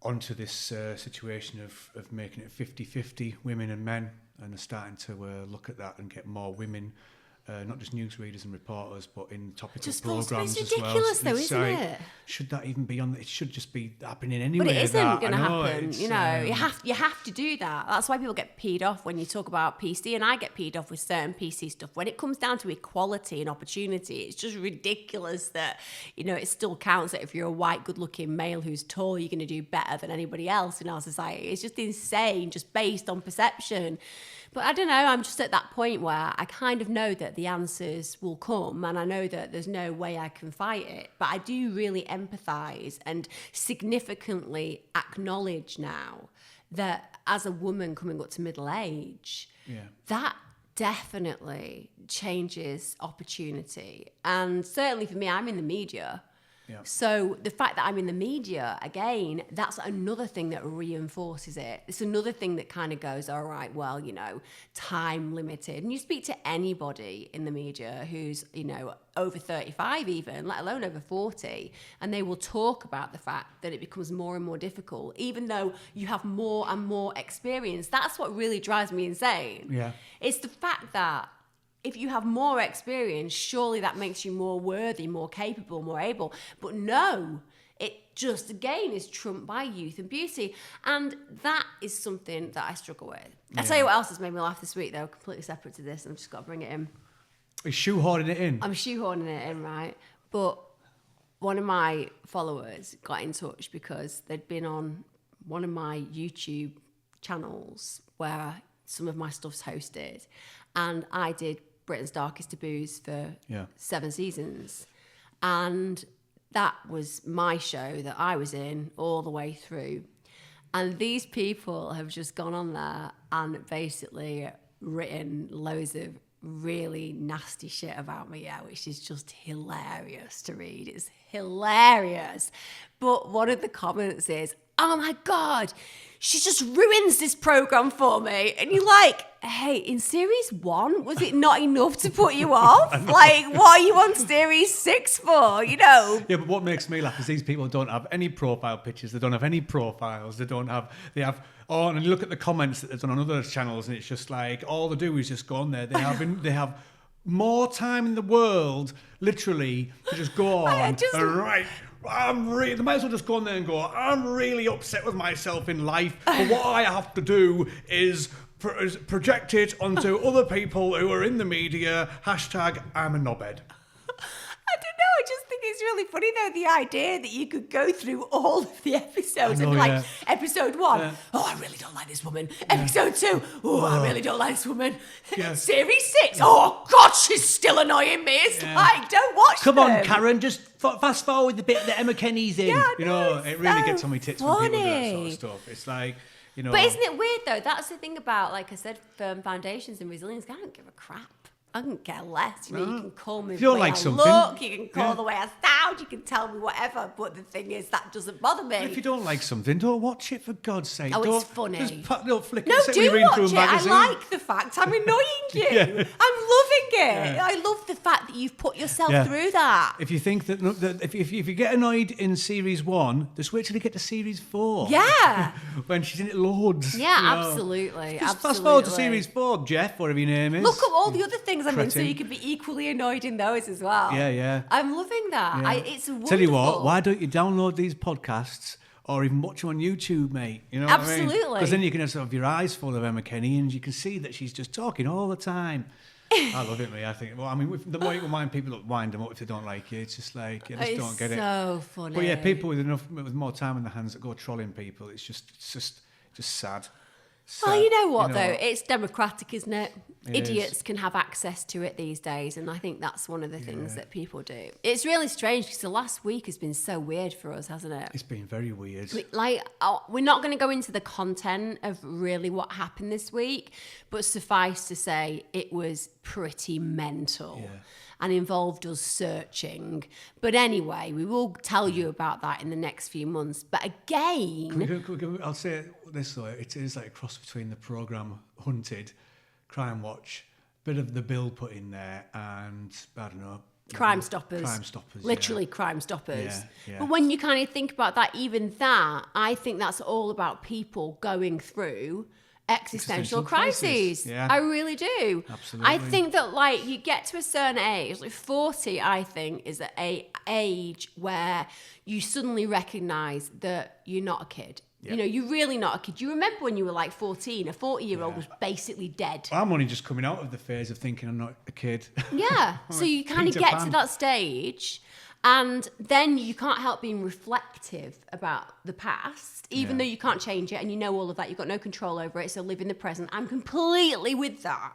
onto this situation of making it 50-50 women and men, and are starting to look at that and get more women. Not just newsreaders and reporters, but in topical programs as well. It's ridiculous, though, isn't it? Should that even be on? It should just be happening anyway. But it isn't going to happen. You know, you have to do that. That's why people get peed off when you talk about PC, and I get peed off with certain PC stuff. When it comes down to equality and opportunity, it's just ridiculous that, you know, it still counts that if you're a white, good-looking male who's tall, you're going to do better than anybody else in our society. It's just insane, just based on perception. But I don't know, I'm just at that point where I kind of know that the answers will come, and I know that there's no way I can fight it. But I do really empathise and significantly acknowledge now that as a woman coming up to middle age, that definitely changes opportunity. And certainly for me, I'm in the media. Yeah. So the fact that I'm in the media, again, that's another thing that reinforces it. It's another thing that kind of goes, all right, well, you know, time limited. And you speak to anybody in the media who's, you know, over 35 even, let alone over 40, and they will talk about the fact that it becomes more and more difficult, even though you have more and more experience. That's what really drives me insane. Yeah. It's the fact that if you have more experience, surely that makes you more worthy, more capable, more able. But no, it just, again, is trumped by youth and beauty. And that is something that I struggle with. I'll tell you what else has made me laugh this week, though, completely separate to this. I've just got to bring it in. Are you shoehorning it in? I'm shoehorning it in, right? But one of my followers got in touch because they'd been on one of my YouTube channels where some of my stuff's hosted. And I did Britain's Darkest Taboos for 7 seasons. And that was my show that I was in all the way through. And these people have just gone on there and basically written loads of really nasty shit about me, which is just hilarious to read. It's hilarious. But one of the comments is, oh my God, she just ruins this program for me. And you're like, hey, in series 1, was it not enough to put you off? Like, what are you on series 6 for, you know? Yeah, but what makes me laugh is these people don't have any profile pictures. They don't have any profiles. They have, and you look at the comments that they've done on other channels and it's just like, all they do is just go on there. They have more time in the world, literally, to just go on they might as well just go on there and go, I'm really upset with myself in life, but what I have to do is project it onto other people who are in the media, hashtag I'm a knobhead. I don't know, I just think it's really funny though, the idea that you could go through all of the episodes and be like, episode 1, oh, I really don't like this woman. Episode 2, oh, I really don't like this woman. Series 6, oh God, she's still annoying me. It's like, don't watch Come them. on, Karen, just fast forward the bit that Emma Kenny's in. Yeah, You know, it really gets on my tits when people do that sort of stuff. It's like, you know. But isn't it weird though? That's the thing about, like I said, firm foundations and resilience. I don't give a crap. I can care less. You know, you can call me the way I look, you can call the way I sound, you can tell me whatever. But the thing is, that doesn't bother me. If you don't like something, don't watch it, for God's sake. Oh, don't, it's funny. Just flick No, it. do watch it. I like the fact I'm annoying you. I'm loving it. I love the fact that you've put yourself through that. If you think that if you get annoyed in series 1, just wait till you get to series 4. Yeah. When she's in it loads. Yeah, you know. absolutely. Just fast forward to series 4, Jeff, whatever your name is. Look at all the other things I'm in, so Cretin. you could be equally annoyed in those as well. Yeah. I'm loving that. Yeah. It's wonderful. Tell you what, why don't you download these podcasts or even watch them on YouTube, mate? You know what I mean? Absolutely. Because then you can have sort of your eyes full of Emma Kenny and you can see that she's just talking all the time. I love it, mate. I think, well, I mean, the way you wind people up, wind them up if they don't like you. It's just like, you just don't get it. It's so funny. But yeah, people with more time in their hands that go trolling people, it's just sad. Well, you know what, though? It's democratic, isn't it? It Idiots is. can have access to it these days, and I think that's one of the things that people do. It's really strange because the last week has been so weird for us, hasn't it? It's been very weird. We're not going to go into the content of really what happened this week, but suffice to say, it was pretty mental. Yeah. And involved us searching. But anyway, we will tell you about that in the next few months. But again... I'll say this though, it is like a cross between the programme Hunted, Crime Watch, bit of the Bill put in there, and I don't know... Crime Stoppers. Crime Stoppers, Literally Crime Stoppers. Yeah. But when you kind of think about that, even that, I think that's all about people going through... existential crises. Yeah. I really do. Absolutely. I think that like you get to a certain age, like 40, I think, is a age where you suddenly recognise that you're not a kid. Yeah. You know, you're really not a kid. You remember when you were like 14, a 40-year-old was basically dead. I'm only just coming out of the phase of thinking I'm not a kid. Yeah. So you kind of Peter get Pan. to that stage. And then you can't help being reflective about the past, even though you can't change it and you know all of that. You've got no control over it, so live in the present. I'm completely with that.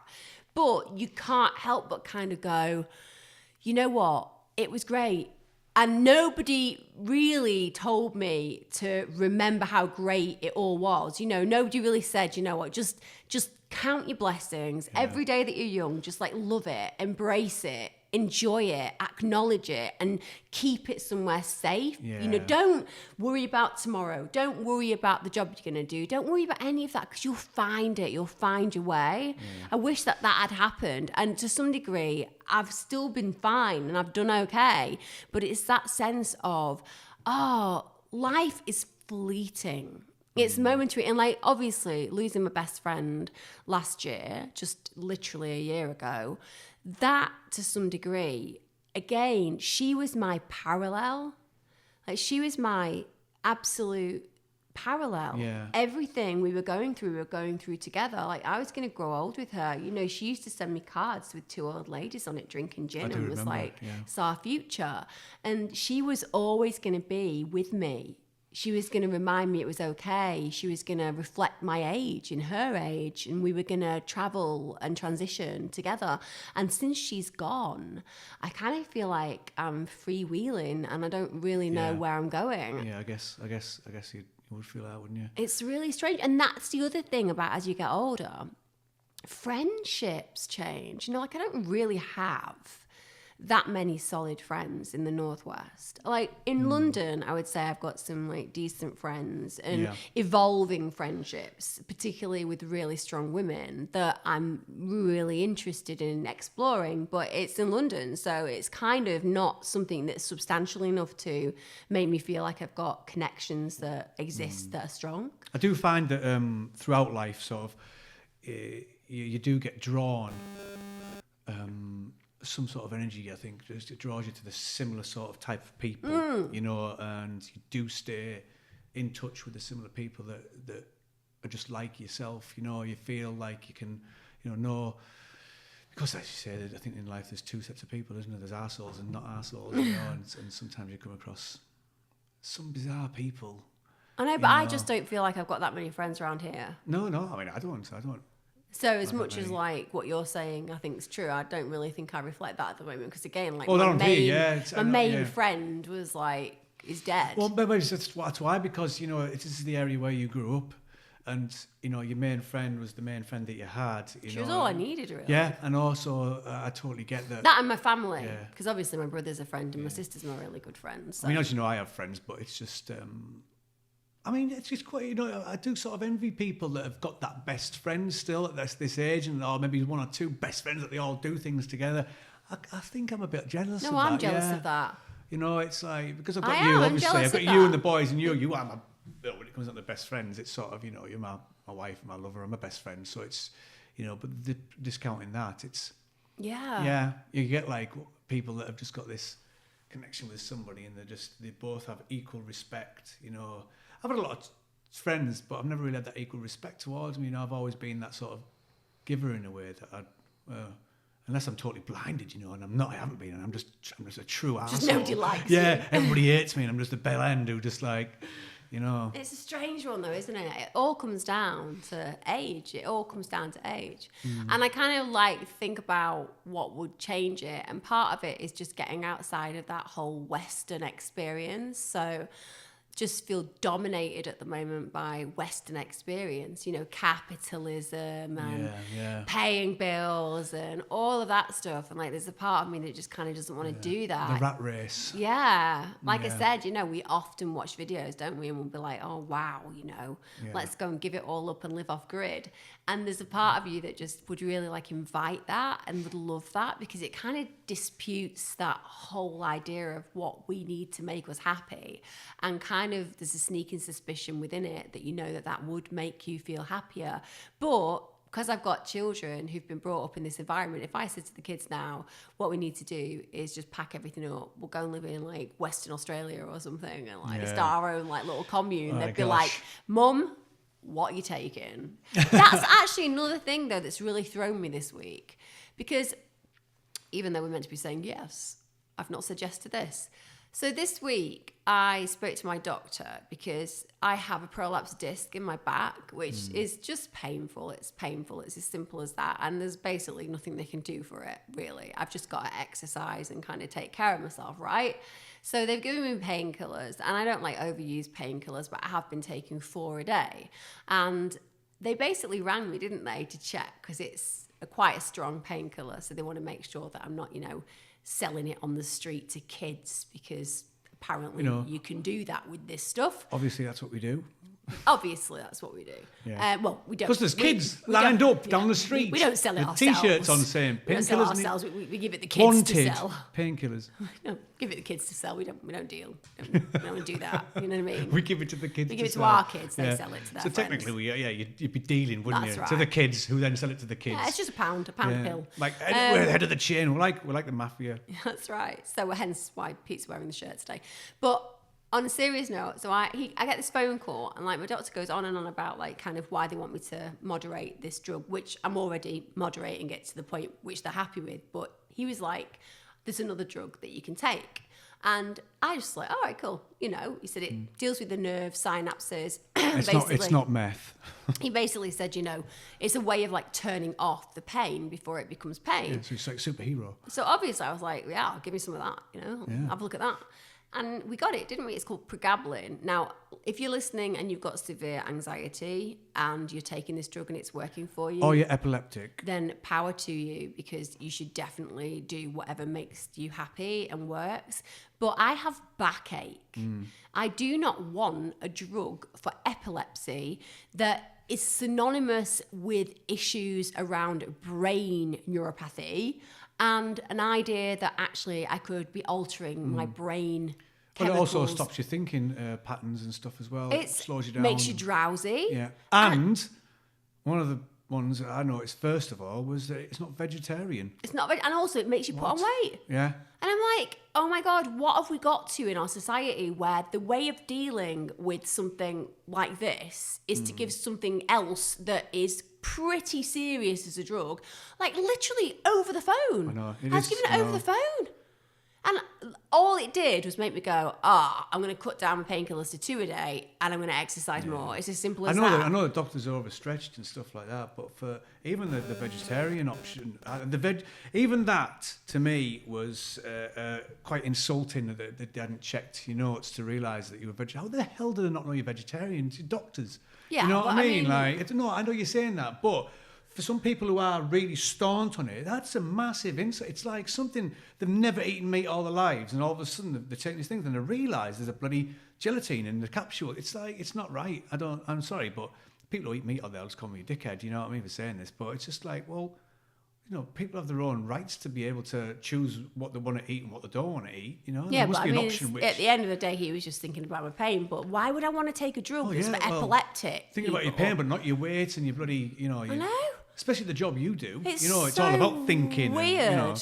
But you can't help but kind of go, you know what? It was great. And nobody really told me to remember how great it all was. You know, nobody really said, you know what, just count your blessings. Every day that you're young, just like love it, embrace it. enjoy it, acknowledge it, and keep it somewhere safe. Yeah. You know, don't worry about tomorrow. Don't worry about the job you're going to do. Don't worry about any of that, because you'll find it. You'll find your way. I wish that had happened. And to some degree, I've still been fine and I've done okay. But it's that sense of, life is fleeting. It's momentary. And like, obviously, losing my best friend last year, just literally a year ago, that to some degree, again, she was my parallel. Like, she was my absolute parallel. Yeah. Everything we were going through together. Like, I was going to grow old with her. You know, she used to send me cards with 2 old ladies on it drinking gin, and was like, it's our future. And she was always going to be with me. She was going to remind me it was okay. She was going to reflect my age and her age, and we were going to travel and transition together. And since she's gone, I kind of feel like I'm freewheeling and I don't really know where I'm going. Yeah, I guess you would feel that, wouldn't you? It's really strange. And that's the other thing about as you get older, friendships change. You know, like, I don't really have that many solid friends in the Northwest. Like, in London, I would say I've got some like decent friends and evolving friendships, particularly with really strong women that I'm really interested in exploring. But it's in London, so it's kind of not something that's substantial enough to make me feel like I've got connections that exist that are strong. I do find that throughout life, sort of, you do get drawn. Some sort of energy, I think, just it draws you to the similar sort of type of people, you know, and you do stay in touch with the similar people that are just like yourself, you know. You feel like you can, you know, because as you say, I think in life there's 2 sets of people, isn't there? There's arseholes and not arseholes, you know, and sometimes you come across some bizarre people. I know, but I just don't feel like I've got that many friends around here. No, I mean, I don't. So as much as like what you're saying, I think is true, I don't really think I reflect that at the moment, because again, like my main friend was like, is dead. Well, maybe that's why, because, you know, this is the area where you grew up, and, you know, your main friend was the main friend that you had. She was all I needed, really. Yeah, and also I totally get that. That and my family, because obviously my brother's a friend and my sister's my really good friend. So. I mean, as you know, I have friends, but it's just... I mean, it's just quite, you know, I do sort of envy people that have got that best friend still at this age, and or maybe 1 or 2 best friends that they all do things together. I think I'm a bit jealous of that. No, I'm jealous of that. You know, it's like, because I've got you, obviously. I've got you and the boys, and you are my, when it comes down to best friends, it's sort of, you know, you're my wife and my lover and my best friend. So it's, you know, but discounting that, it's... Yeah, you get like people that have just got this connection with somebody, and they both have equal respect, you know. I've had a lot of friends, but I've never really had that equal respect towards me. You know, I've always been that sort of giver in a way that unless I'm totally blinded, you know, and I'm not, I haven't been, and I'm just a true arsehole. Just nobody likes you. Yeah, everybody hates me, and I'm just a bell end who just like, you know. It's a strange one though, isn't it? It all comes down to age. And I kind of like think about what would change it, and part of it is just getting outside of that whole Western experience. So just feel dominated at the moment by Western experience, you know, capitalism and paying bills and all of that stuff. And like, there's a part of me that just kind of doesn't want to do that. The rat race. Yeah. Like I said, you know, we often watch videos, don't we? And we'll be like, oh, wow, you know, let's go and give it all up and live off grid. And there's a part of you that just would really like invite that and would love that, because it kind of disputes that whole idea of what we need to make us happy. And kind of there's a sneaking suspicion within it that you know that would make you feel happier. But because I've got children who've been brought up in this environment, if I said to the kids now, what we need to do is just pack everything up, we'll go and live in like Western Australia or something, and like start our own like little commune, they'd be like, Mum, what are you taking? That's actually another thing though that's really thrown me this week, because even though we're meant to be saying yes, I've not said yes to this. So this week I spoke to my doctor because I have a prolapsed disc in my back, which is just painful. It's painful. It's as simple as that. And there's basically nothing they can do for it, really. I've just got to exercise and kind of take care of myself, right? So they've given me painkillers, and I don't like overuse painkillers, but I have been taking 4 a day. And they basically rang me, didn't they, to check, because it's quite a strong painkiller. So they want to make sure that I'm not, you know, selling it on the street to kids because apparently You know. you can do that with this stuff. Obviously, that's what we do. Obviously, that's what we do. Yeah. Well, we don't. Because there's kids we lined don't- up down the street. We don't sell it with ourselves. T-shirts on saying We don't sell it painkillers. ourselves. We give it the kids Wanted to sell. painkillers. No, give it the kids to sell. We don't deal. We don't do that. You know what I mean? We give it to the kids. We give it to sell. our kids. They sell it to their So friends. technically, you'd be dealing, wouldn't That's you, right. to the kids who then sell it to the kids. Yeah, it's just a pound a pill. Like we're the head of the chain. We're like the mafia. That's right. So hence why Pete's wearing the shirt today. But on a serious note, so I get this phone call and like my doctor goes on and on about like kind of why they want me to moderate this drug, which I'm already moderating it to the point which they're happy with. But he was like, there's another drug that you can take. And I just like, all right, cool. You know, he said it deals with the nerve synapses. It's not meth. He basically said, you know, it's a way of like turning off the pain before it becomes pain. Yeah, so it's like superhero. So obviously I was like, yeah, give me some of that, you know, have a look at that. And we got it, didn't we? It's called pregabalin. Now, if you're listening and you've got severe anxiety and you're taking this drug and it's working for you, Or you're epileptic. then power to you, because you should definitely do whatever makes you happy and works. But I have backache. I do not want a drug for epilepsy that is synonymous with issues around brain neuropathy and an idea that actually I could be altering my brain But it chemicals. also stops your thinking patterns and stuff as well. It slows you down. Makes you drowsy. Yeah. And one of the ones that I noticed first of all was that it's not vegetarian. It's not, and also it makes you put on weight. Yeah. And I'm like, oh my God, what have we got to in our society where the way of dealing with something like this is to give something else that is pretty serious as a drug, like literally over the phone. I know, I was giving it over the phone. And all it did was make me go, I'm going to cut down my painkillers to 2 a day and I'm going to exercise more. It's as simple as that. I know the doctors are overstretched and stuff like that, but for even the vegetarian option, even that to me was quite insulting that they hadn't checked your notes to realise that you were vegetarian. How the hell do they not know you're vegetarian? You're doctors. Yeah, you know what but I I mean? mean- Like, I know you're saying that, but for some people who are really staunch on it, that's a massive insight. It's like something they've never eaten meat all their lives, and all of a sudden they're taking these things and they realise there's a bloody gelatin in the capsule. It's like, it's not right. I'm sorry, but people who eat meat all day, just call me a dickhead. You know what I mean for saying this? But it's just like, well, you know, people have their own rights to be able to choose what they want to eat and what they don't want to eat. You know, Yeah, there must but be I an mean, option which. at the end of the day, he was just thinking about my pain. But why would I want to take a drug that's for well, epileptic? Thinking about your people? pain, but not your weight and your bloody, you know. I know. Especially the job you do. It's you know, it's so all about thinking. Weird. And, you know,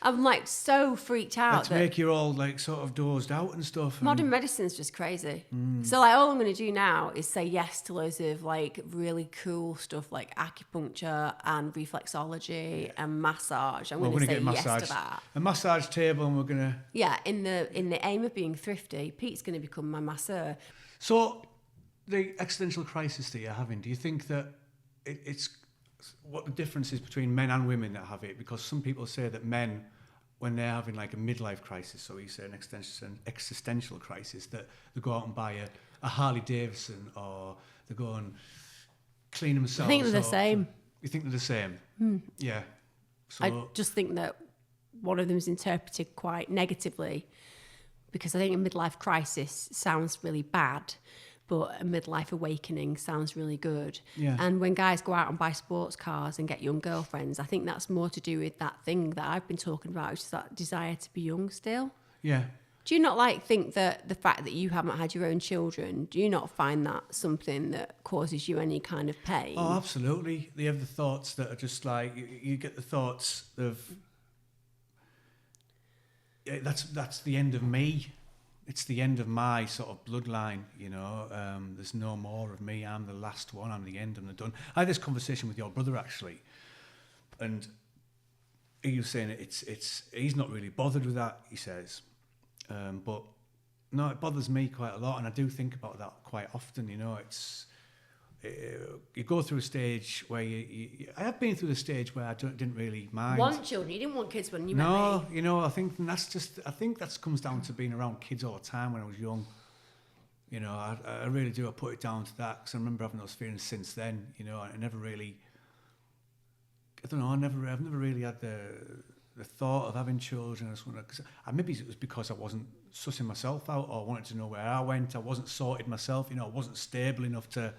I'm like so freaked out let's that make you all like sort of dozed out and stuff. modern medicine's just crazy. So like all I'm going to do now is say yes to loads of like really cool stuff like acupuncture and reflexology and massage. I'm We're going to going to say get yes to that. a massage table, and we're going to. Yeah, in the aim of being thrifty, Pete's going to become my masseur. So, the existential crisis that you're having, do you think that it's what the difference is between men and women that have it? Because some people say that men, when they're having like a midlife crisis, so you say an existential crisis, that they go out and buy a Harley Davidson, or they go and clean themselves. I think they're the up. same. You think they're the same? Yeah. So I just think that one of them is interpreted quite negatively, because I think a midlife crisis sounds really bad, but a midlife awakening sounds really good. Yeah. And when guys go out and buy sports cars and get young girlfriends, I think that's more to do with that thing that I've been talking about, which is that desire to be young still. yeah. Do you not like think that the fact that you haven't had your own children, do you not find that something that causes you any kind of pain? Oh, absolutely. They have the thoughts that are just like you get the thoughts of that's the end of me. It's the end of my sort of bloodline, you know. There's no more of me. I'm the last one. I'm the end. I'm the done. I had this conversation with your brother actually, and he was saying it's he's not really bothered with that. He says, but no, it bothers me quite a lot, and I do think about that quite often. You know, you go through a stage where I have been through the stage where I didn't really mind. Want children? You didn't want kids when you met me. You know, I think that comes down to being around kids all the time when I was young. You know, I really do. I put it down to that because I remember having those feelings since then. You know, I never really. I don't know. I've never really had the thought of having children. I just wanted, cause maybe it was because I wasn't sussing myself out or wanted to know where I went. I wasn't sorted myself. You know, I wasn't stable enough to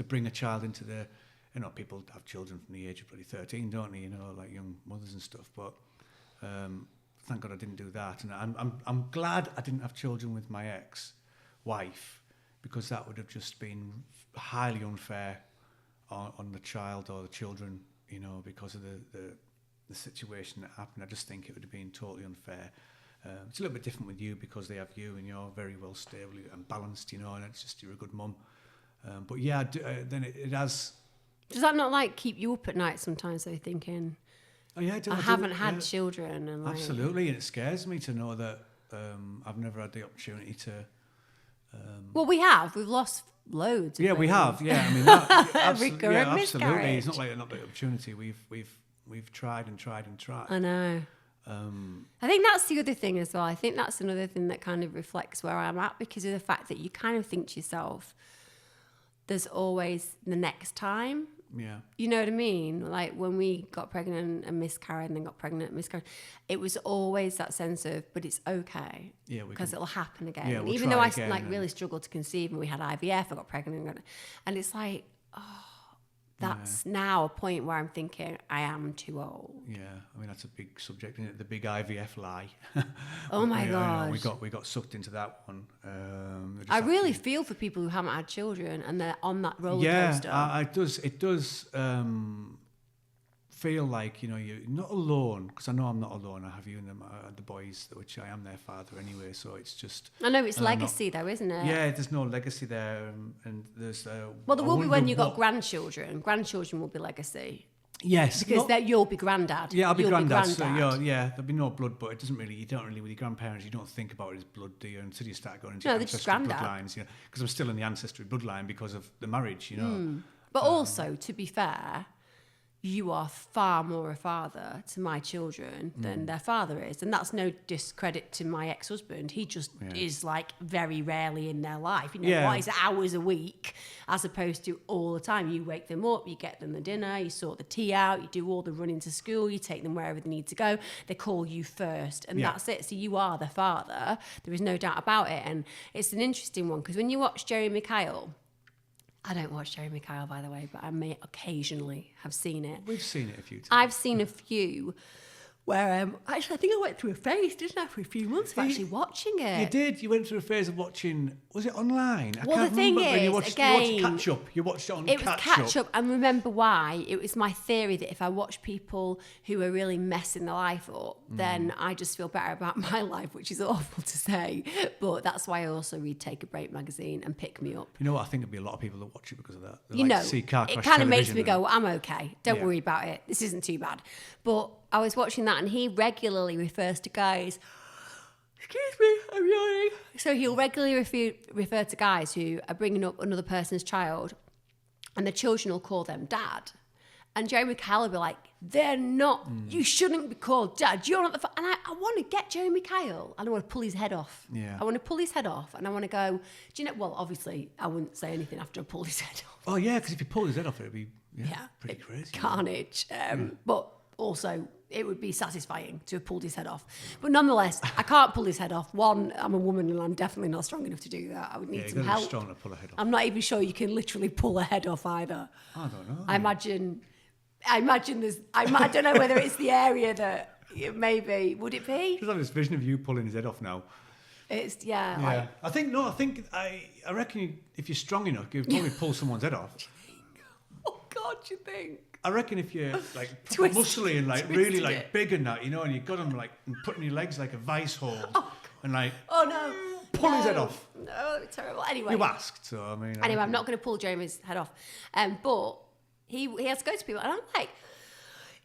bring a child into the. You know, people have children from the age of probably 13, don't they? You know, like young mothers and stuff. But thank God I didn't do that. And I'm glad I didn't have children with my ex-wife, because that would have just been highly unfair on the child or the children. You know, because of the situation that happened. I just think it would have been totally unfair. It's a little bit different with you because they have you and you're very well stable and balanced, you know, and it's just you're a good mum. But yeah, then it has. Does that not like keep you up at night sometimes? Though thinking, oh yeah, I haven't had children, and like, absolutely, and it scares me to know that I've never had the opportunity to. Well, we've lost loads. Yeah, of we babies. have. Yeah, I mean, that, Recurrent absolutely. miscarriage. It's not like not the opportunity. We've tried and tried and tried. I know. I think that's the other thing as well. I think that's another thing that kind of reflects where I'm at, because of the fact that you kind of think to yourself, there's always the next time. Yeah. You know what I mean? Like when we got pregnant and miscarried and then got pregnant and miscarried, it was always that sense of, but it's okay. Yeah, because it'll happen again. Yeah, we'll even try though I again like and- really struggled to conceive and we had IVF, I got pregnant and it's like, oh, that's now a point where I'm thinking I am too old. Yeah, I mean that's a big subject, isn't it? The big IVF lie. Oh my God! gosh. We got sucked into that one. I really feel for people who haven't had children and they're on that roller coaster. Yeah, it does feel like, you know, you're not alone, because I know I'm not alone. I have you and the boys, which I am their father anyway. So it's just. I know it's legacy though, isn't it? Yeah, there's no legacy there, and there's. Well, there will be when you got grandchildren. Grandchildren will be legacy. Yes, Because you'll be granddad. Yeah, I'll be You'll granddad. So there'll be no blood, but it doesn't really. You don't really with your grandparents. You don't think about it as blood, do you? Until you start going into No, they're just ancestry granddad. bloodlines. You know, because I'm still in the ancestry bloodline because of the marriage. You know. But also, to be fair, you are far more a father to my children than their father is. And that's no discredit to my ex-husband. He just is like very rarely in their life. You know, what is hours a week as opposed to all the time. You wake them up, you get them the dinner, you sort the tea out, you do all the running to school, you take them wherever they need to go. They call you first and that's it. So you are the father. There is no doubt about it. And it's an interesting one because when you watch Jeremy Kyle, I don't watch Jeremy Kyle, by the way, but I may occasionally have seen it. We've seen it a few times. I've seen a few where, actually, I think I went through a phase, didn't I, for a few months of actually watching it. You did. You went through a phase of watching. Was it online? I Well, can't the thing remember when you is, watched, again, you watched Catch Up. You watched it on It was Catch catch up, and remember why? It was my theory that if I watch people who are really messing their life up, then I just feel better about my life, which is awful to say. But that's why I also read Take a Break magazine and Pick Me Up. You know what? I think there'll be a lot of people that watch it because of that. They You like know, to see car it crash kind of makes television me and- go, I'm okay. Don't Yeah. worry about it. This isn't too bad. But I was watching that and he regularly refers to guys, excuse me, I'm yawning. So he'll regularly refer to guys who are bringing up another person's child and the children will call them dad. And Jeremy Kyle will be like, they're not, you shouldn't be called dad. You're not the and I want to get Jeremy Kyle and I want to pull his head off. Yeah. I want to pull his head off and I want to go, do you know, well, obviously I wouldn't say anything after I pulled his head off. Oh yeah, because if you pull his head off, it'd be pretty it- crazy. Carnage. But also, it would be satisfying to have pulled his head off. But nonetheless, I can't pull his head off. One, I'm a woman and I'm definitely not strong enough to do that. I would need Yeah, some you've got to be help. strong to pull a head off. I'm not even sure you can literally pull a head off either. I don't know. I imagine there's, I don't know whether it's the area that it maybe, would it be? Just have this vision of you pulling his head off now. It's, Yeah, like, I reckon if you're strong enough, you could probably pull someone's head off. oh God, you think? I reckon if you're like Twist- muscly and like twisted really like it. big and that, you know, and you got them like putting your legs like a vice hold and like Oh no. pull his head No. off. No, it's terrible. Anyway. You asked, so I mean. Anyway, I'm not going to pull Jeremy's head off. But he has to go to people. And I'm like,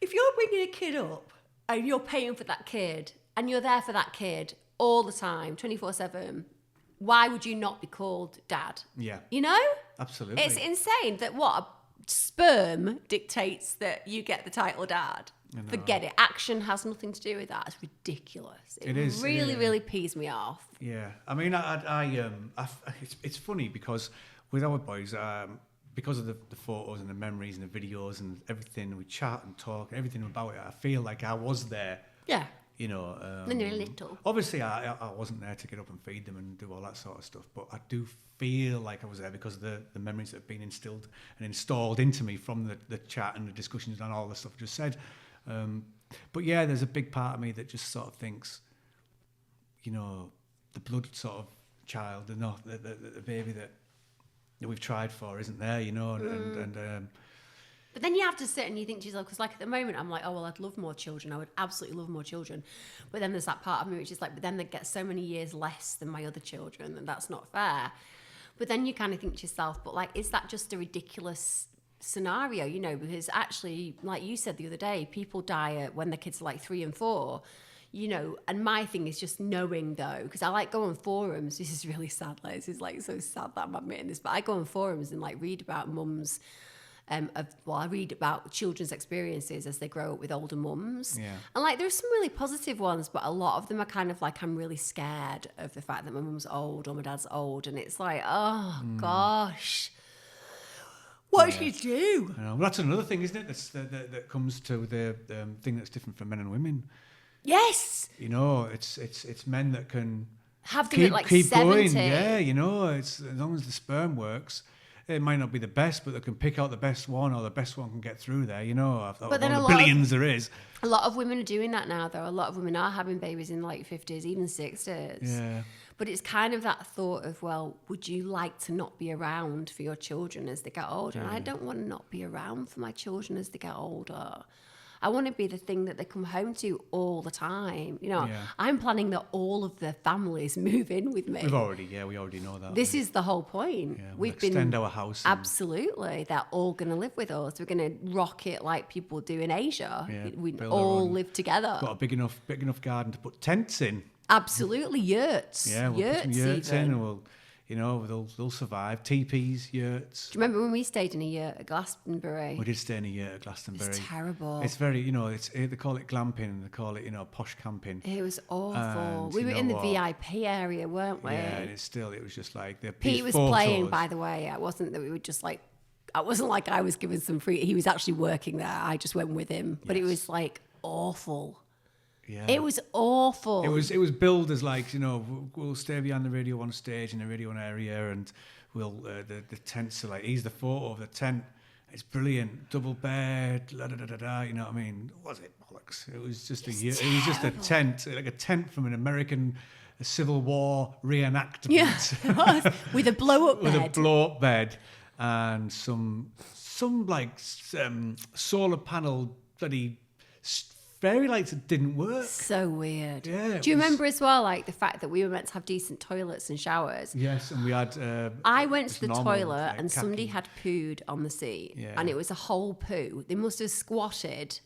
if you're bringing a kid up and you're paying for that kid and you're there for that kid all the time, 24/7, why would you not be called dad? Yeah. You know? Absolutely. It's insane that a sperm dictates that you get the title dad. Forget it. Action has nothing to do with that. It's ridiculous. It is, really, yeah. really pees me off. Yeah, I mean, it's funny because with our boys, because of the photos and the memories and the videos and everything, we chat and talk and everything about it. I feel like I was there Yeah. You know, When they're little. Obviously, I wasn't there to get up and feed them and do all that sort of stuff, but I do feel like I was there because of the memories that have been instilled and installed into me from the chat and the discussions and all the stuff I just said. But yeah, there's a big part of me that just sort of thinks, you know, the blood sort of child, the baby that we've tried for isn't there, you know, and But then you have to sit and you think to yourself, because like at the moment I'm like, oh, well, I'd love more children. I would absolutely love more children. But then there's that part of me which is like, but then they get so many years less than my other children, and that's not fair. But then you kind of think to yourself, but like, is that just a ridiculous scenario, you know? Because actually, like you said the other day, people die when their kids are like 3 and 4, you know. And my thing is just knowing though, because I like go on forums. This is really sad, like, this is like so sad that I'm admitting this, but I go on forums and like read about mums. I read about children's experiences as they grow up with older mums. Yeah. And like there's some really positive ones, but a lot of them are kind of like, I'm really scared of the fact that my mum's old or my dad's old. And it's like, oh gosh, what should you do? well, that's another thing, isn't it? That comes to the thing that's different for men and women. Yes. You know, it's men that can Have them at like 70. going. Yeah, you know, it's as long as the sperm works. It might not be the best, but they can pick out the best one, or the best one can get through there. You know, But then the billions there is. A lot of women are doing that now, though. A lot of women are having babies in like 50s, even 60s. Yeah. But it's kind of that thought of, well, would you like to not be around for your children as they get older? And I don't want to not be around for my children as they get older. I want to be the thing that they come home to all the time. You know, I'm planning that all of the families move in with me. We already know that. This is the whole point. Yeah, We've extend our house. Absolutely. They're all going to live with us. We're going to rock it like people do in Asia. Yeah, We build all our own- live together. Got a big enough garden to put tents in. Absolutely. Yurts. Yeah, we'll put some yurts even. in, and we'll, you know, they'll survive. Teepees, yurts. Do you remember when we stayed in a yurt at Glastonbury? We did stay in a yurt at Glastonbury. It's terrible. It's very, you know, they call it glamping, and they call it, you know, posh camping. It was awful. And We you were know in the what? VIP area, weren't we? Yeah, and it was just like Pete was playing, by the way. It wasn't that we were just like, it wasn't like I was given some free. He was actually working there. I just went with him. But it Yes. was like awful. Yeah. It was awful. It was billed as like, you know, we'll stay behind the Radio 1 stage in the Radio 1 area, and we'll the tents are like, here's the photo of the tent. It's brilliant, double bed, la da da da da. You know what I mean? Was it bollocks? It was just it was just a tent, like a tent from an American Civil War reenactment. Yeah, it was. With a blow-up with bed. a blow-up bed and some like solar panel bloody fairy lights that didn't work. So weird. Yeah, Do you it was- remember as well, like the fact that we were meant to have decent toilets and showers? Yes, and we had. I went just to the normal, toilet like, and somebody khaki. had pooed on the seat, Yeah. and it was a whole poo. They must have squatted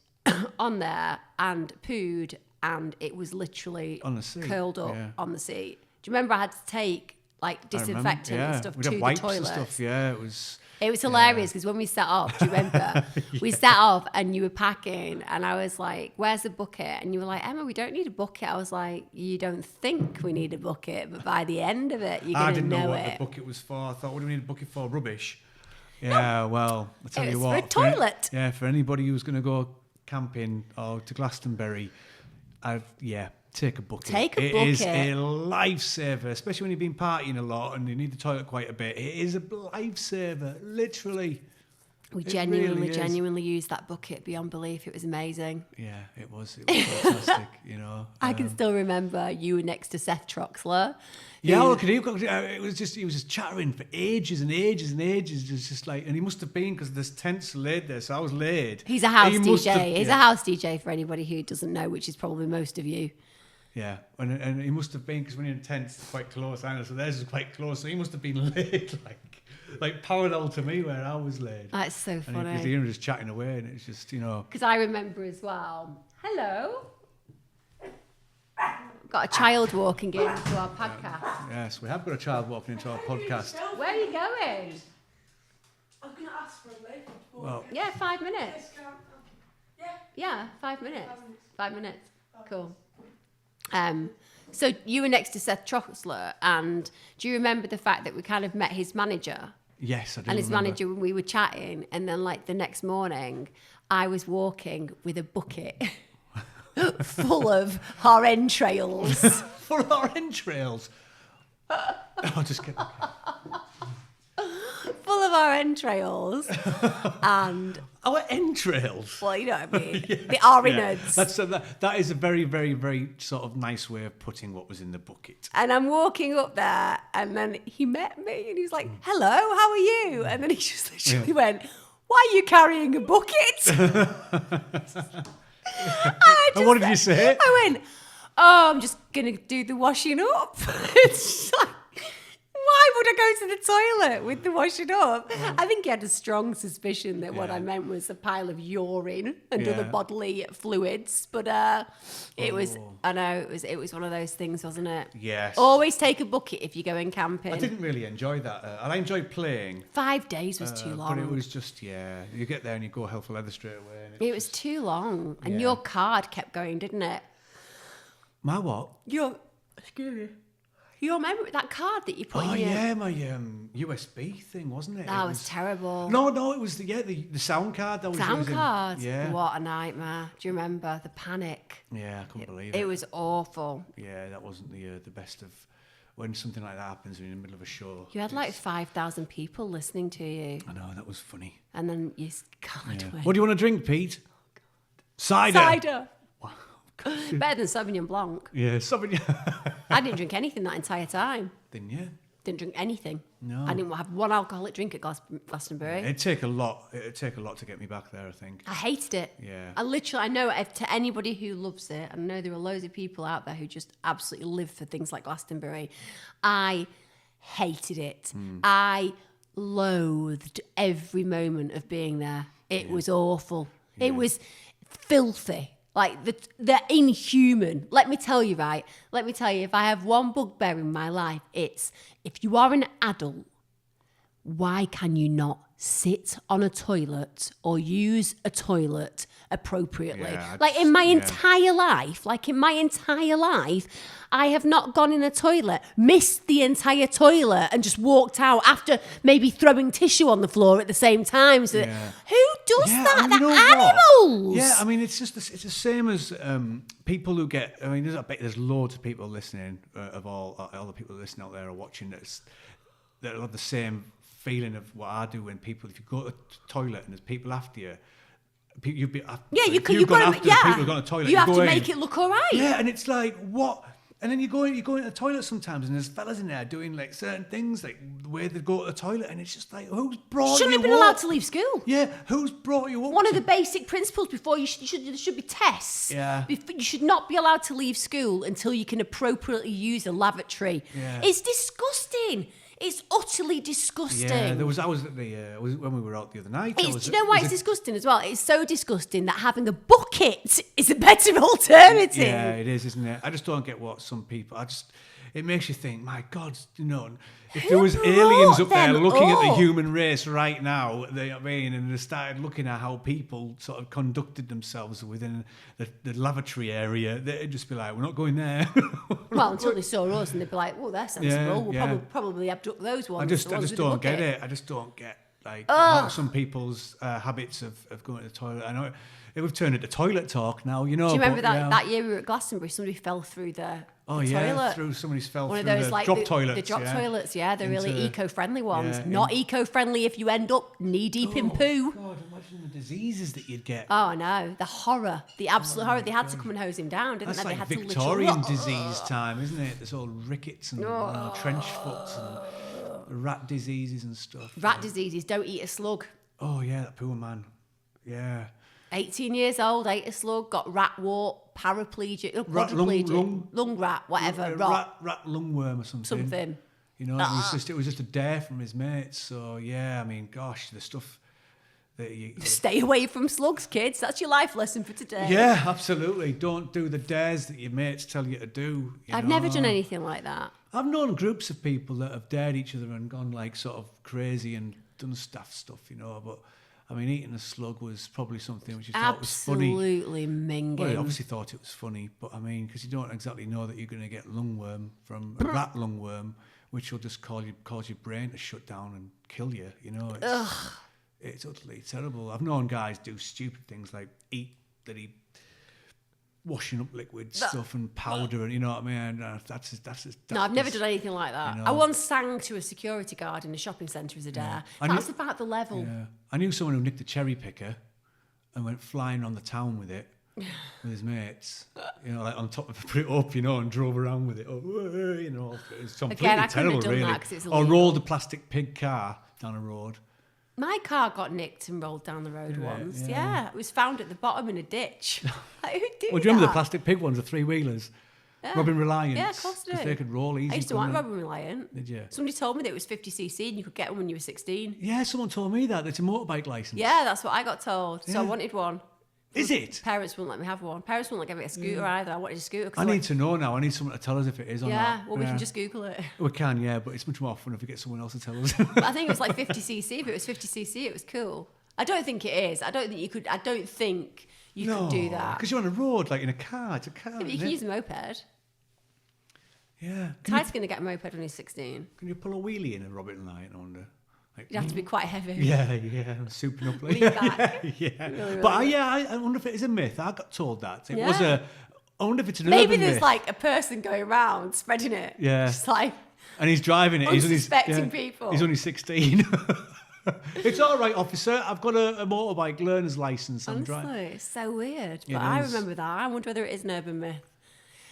on there and pooed, and it was literally On the seat, curled up yeah. on the seat. Do you remember I had to take like I remember, disinfectant and stuff We'd to have the wipes toilet? and stuff. Yeah, it was. It was hilarious because when we set off, do you remember? We set off and you were packing, and I was like, "Where's the bucket?" And you were like, "Emma, we don't need a bucket." I was like, "You don't think we need a bucket, but by the end of it, you're I gonna didn't know what it." the bucket was for. I thought, what do we need a bucket for? Rubbish. Yeah, well, I tell It you was for what. a toilet. For anybody who's going to go camping or to Glastonbury, take a bucket. Take a It is bucket. a lifesaver, especially when you've been partying a lot and you need the toilet quite a bit. It is a lifesaver, literally. We It genuinely, really is. used that bucket beyond belief. It was amazing. Yeah, it was fantastic, you know. I can still remember you were next to Seth Troxler. Yeah, who- look at him. He was just chattering for ages and ages and ages. It's just like, and he must have been because there's tents laid there, so I was laid. He's a house He must DJ. have- He's yeah. a house DJ for anybody who doesn't know, which is probably most of you. Yeah, and he must have been because when you're in tents, it's quite close. I know, so theirs is quite close. So he must have been laid like parallel to me where I was laid. That's so And funny. because you were just chatting away, and it's just, you know. Because I remember as well. Hello. Got a child walking into our podcast. Yes, we have got a child walking into our podcast. Where are you going? I'm going to ask for a lift. Well, Yeah, 5 minutes. Yeah. Yeah, 5 minutes. 5 minutes. Cool. So you were next to Seth Troxler, and do you remember the fact that we kind of met his manager? yes, I do. And his remember. manager, when we were chatting, and then like the next morning, I was walking with a bucket full of our entrails. Full of our entrails. Oh, just kidding. Full of our entrails. And, Our entrails. well, you know what I mean. The our innards. That is a very, very, very sort of nice way of putting what was in the bucket. And I'm walking up there, and then he met me, and he's like, "Hello, how are you?" And then he just literally went, "Why are you carrying a bucket?" And what did you say? I went, "Oh, I'm just gonna do the washing up." It's like, why would I go to the toilet with the washing up? I think he had a strong suspicion that what I meant was a pile of urine and other bodily fluids. But it was, I know, it was one of those things, wasn't it? Yes. Always take a bucket if you're going camping. I didn't really enjoy that. And I enjoyed playing. 5 days was too long. But it was just, you get there and you go hell for leather straight away. And It was too long. And your card kept going, didn't it? My what? Excuse me. Your memory, that card that you put in your... yeah, my USB thing, wasn't it? That was terrible. No, it was the sound card that was Sound using. card? Yeah. What a nightmare. Do you remember the panic? Yeah, I couldn't believe it. It was awful. Yeah, that wasn't the best of when something like that happens in the middle of a show. You had like 5,000 people listening to you. I know, that was funny. And then you card went. What do you want to drink, Pete? Cider. Cider. Better than Sauvignon Blanc. Yeah, something. I didn't drink anything that entire time. Didn't you? Didn't drink anything. No. I didn't have one alcoholic drink at Glastonbury. It'd take a lot to get me back there, I think. I hated it. Yeah. I know to anybody who loves it, and I know there are loads of people out there who just absolutely live for things like Glastonbury. I hated it. I loathed every moment of being there. It was awful. It was filthy. Like, they're inhuman. Let me tell you, if I have one bugbear in my life, it's if you are an adult, why can you not sit on a toilet or use a toilet appropriately? In my entire life, I have not gone in a toilet, missed the entire toilet and just walked out after maybe throwing tissue on the floor at the same time. So who does that? And you know They're what? animals. Yeah, I mean, it's the same as people who get. I mean, I bet there's loads of people listening of all the people listening out there are watching this that have the same feeling of what I do when people. If you go to the toilet and there's people after you. You've got to, you've people got who go to the toilet. You have to in. make it look all right. Yeah, and it's like, what? And then you go into the toilet sometimes, and there's fellas in there doing like certain things, like the way they go to the toilet, and it's just like, who's brought you Shouldn't have been up? allowed to leave school. Yeah, who's brought you up? One of the basic principles before there should be tests. Yeah. You should not be allowed to leave school until you can appropriately use a lavatory. Yeah. It's disgusting. It's utterly disgusting. Yeah, I was at the when we were out the other night. Do you know why it's disgusting as well? It's so disgusting that having a bucket is a better alternative. Yeah, it is, isn't it? I just don't get what some people. It makes you think, my God, if there was aliens up there looking at the human race right now, and they started looking at how people sort of conducted themselves within the lavatory area, they'd just be like, we're not going there. Well, until they saw us and they'd be like, oh, they're sensible. We'll yeah. probably abduct those ones. I just don't get it. I just don't get how some people's habits of going to the toilet. I know we've turned into toilet talk now. Do you remember that year we were at Glastonbury? Somebody fell through the toilet. Somebody's fell One through of those the drop toilets. The drop toilets, they're really eco-friendly ones. Yeah, Not eco-friendly if you end up knee-deep in poo. God, imagine the diseases that you'd get. Oh, no. The horror. The absolute horror. They had to come and hose him down, didn't That's they? like They had Victorian to disease time, isn't it? There's all rickets and trench foots and rat diseases and stuff. Rat diseases. Don't eat a slug. Oh, yeah, that poor man. Yeah. 18 years old, ate a slug, got rat wart, paraplegic, quadriplegic, lung rat, whatever. Rat lungworm or something. It was just a dare from his mates. So, yeah, I mean, gosh, the stuff that you... Stay away from slugs, kids. That's your life lesson for today. Yeah, absolutely. Don't do the dares that your mates tell you to do. I've never done anything like that. I've known groups of people that have dared each other and gone like sort of crazy and done stuff, but I mean, eating a slug was probably something which you thought was funny. Absolutely minging. Well, you obviously thought it was funny, but I mean, because you don't exactly know that you're going to get lungworm from a rat lungworm, which will just cause your brain to shut down and kill you. It's utterly terrible. I've known guys do stupid things like eat washing up liquid stuff and powder, and you know what I mean. That's No, I've never done anything like that. You know. I once sang to a security guard in a shopping centre as a dare. That's about the level. Yeah. I knew someone who nicked a cherry picker and went flying on the town with it with his mates. You know, like on top of put it up, you know, and drove around with it. Oh, you know, it's completely Again, I couldn't terrible, have done really. that 'cause it's Or illegal. rolled a plastic pig car down a road. My car got nicked and rolled down the road Did it? once. Yeah. Yeah, it was found at the bottom in a ditch. Like, who did Well, do you remember the that? plastic pig ones, the 3-wheelers? Yeah. Robin Reliant. Yeah, of course I Because do. they could roll easy. I used to couldn't like they? Robin Reliant. Did you? Somebody told me that it was 50cc and you could get one when you were 16. Yeah, someone told me that. It's a motorbike licence. Yeah, that's what I got told. So I Yeah. wanted one. Is it? Parents wouldn't let me have one. Parents wouldn't let me get a scooter either. I wanted a scooter. 'cause I like- need to know now. I need someone to tell us if it is or Yeah, not. well, we can just Google it. We can, yeah, but it's much more fun if we get someone else to tell us. But I think it was like 50cc. If it was 50cc, it was cool. I don't think it is. I don't think you could. I don't think you could do that. Because you're on a road, like in a car. It's a car. Yeah, but you isn't can it? use a moped. Yeah. Ty's going to get a moped when he's 16. Can you pull a wheelie in a Robin Lion, I wonder? Like, You'd have to be quite heavy. Yeah, I'm souping up. Lean back. yeah. Really, But really I wonder if it is a myth. I got told that. It Yeah. was a... I wonder if it's an Maybe urban there's myth. like a person going around spreading it. Yeah. Just like, And he's driving it. unsuspecting people. He's only 16. It's all right, officer. I've got a motorbike learner's license. I'm honestly, driving. it's so weird. It But I is. remember that. I wonder whether it is an urban myth.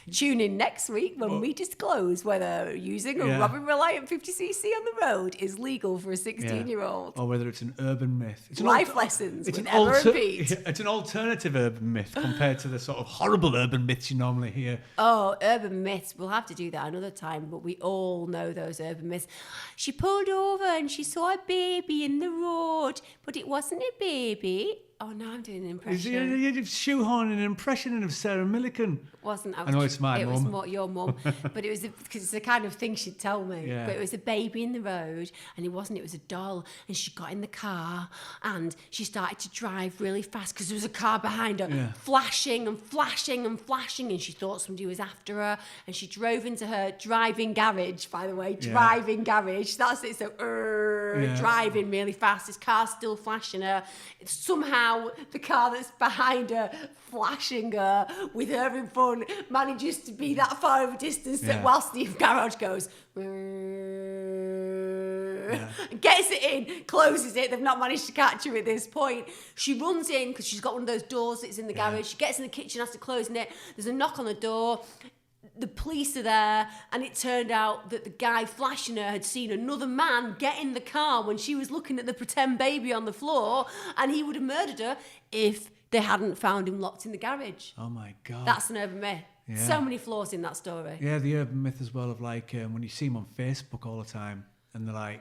Tune in next week when we disclose whether using a Yeah. Robin Reliant 50cc on the road is legal for a 16-year-old. Or whether it's an urban myth. It's an Life lessons it's with an Emma and Pete. It's an alternative urban myth compared to the sort of horrible urban myths you normally hear. Oh, urban myths. We'll have to do that another time, but we all know those urban myths. She pulled over and she saw a baby in the road, but it wasn't a baby. Oh, now I'm doing an impression. You're shoehorning an impression of Sarah Millican. Wasn't. I know it's my It was mum. more your mum, but it was because it's the kind of thing she'd tell me. Yeah. But it was a baby in the road, and it wasn't. It was a doll, and she got in the car, and she started to drive really fast because there was a car behind her, Yeah. flashing and flashing and flashing, and she thought somebody was after her, and she drove into her driving garage. By the way, Yeah. driving garage. That's it. So Yeah. driving really fast. This car's still flashing her. Somehow the car that's behind her, flashing her with her in front, manages to be that far of a distance that Yeah. whilst the garage goes, gets it in, closes it. They've not managed to catch her at this point. She runs in because she's got one of those doors that's in the garage. She gets in the kitchen, has to close it. There's a knock on the door. The police are there, and it turned out that the guy flashing her had seen another man get in the car when she was looking at the pretend baby on the floor, and he would have murdered her if they hadn't found him locked in the garage. Oh my God. That's an urban myth. Yeah. So many flaws in that story. Yeah, the urban myth as well of like when you see them on Facebook all the time and they're like,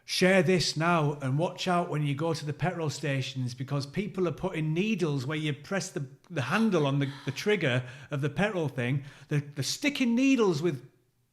share this now and watch out when you go to the petrol stations because people are putting needles where you press the handle on the trigger of the petrol thing. They're sticking needles with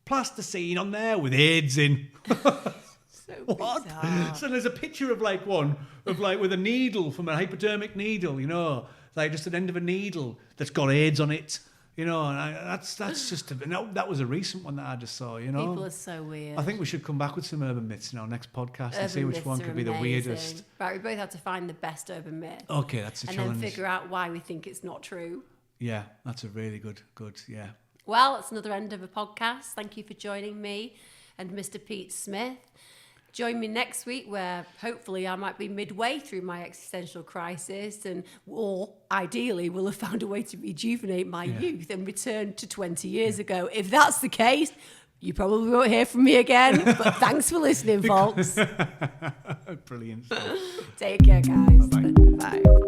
plasticine on there with AIDS in. So What? bizarre. So there's a picture of like one of like with a needle from a hypodermic needle, you know, like just an end of a needle that's got AIDS on it, you know. And that's just that was a recent one that I just saw, you know. People are so weird. I think we should come back with some urban myths in our next podcast and Urban see which myths one are could be the amazing. weirdest. Right, we both have to find the best urban myth. Okay, that's a and challenge. then figure out why we think it's not true. Yeah, that's a really good, yeah. Well, it's another end of a podcast. Thank you for joining me and Mr. Pete Smith. Join me next week where hopefully I might be midway through my existential crisis or ideally will have found a way to rejuvenate my youth and return to 20 years ago. If that's the case, you probably won't hear from me again. But thanks for listening, folks. Brilliant. Take care, guys. Bye-bye. Bye.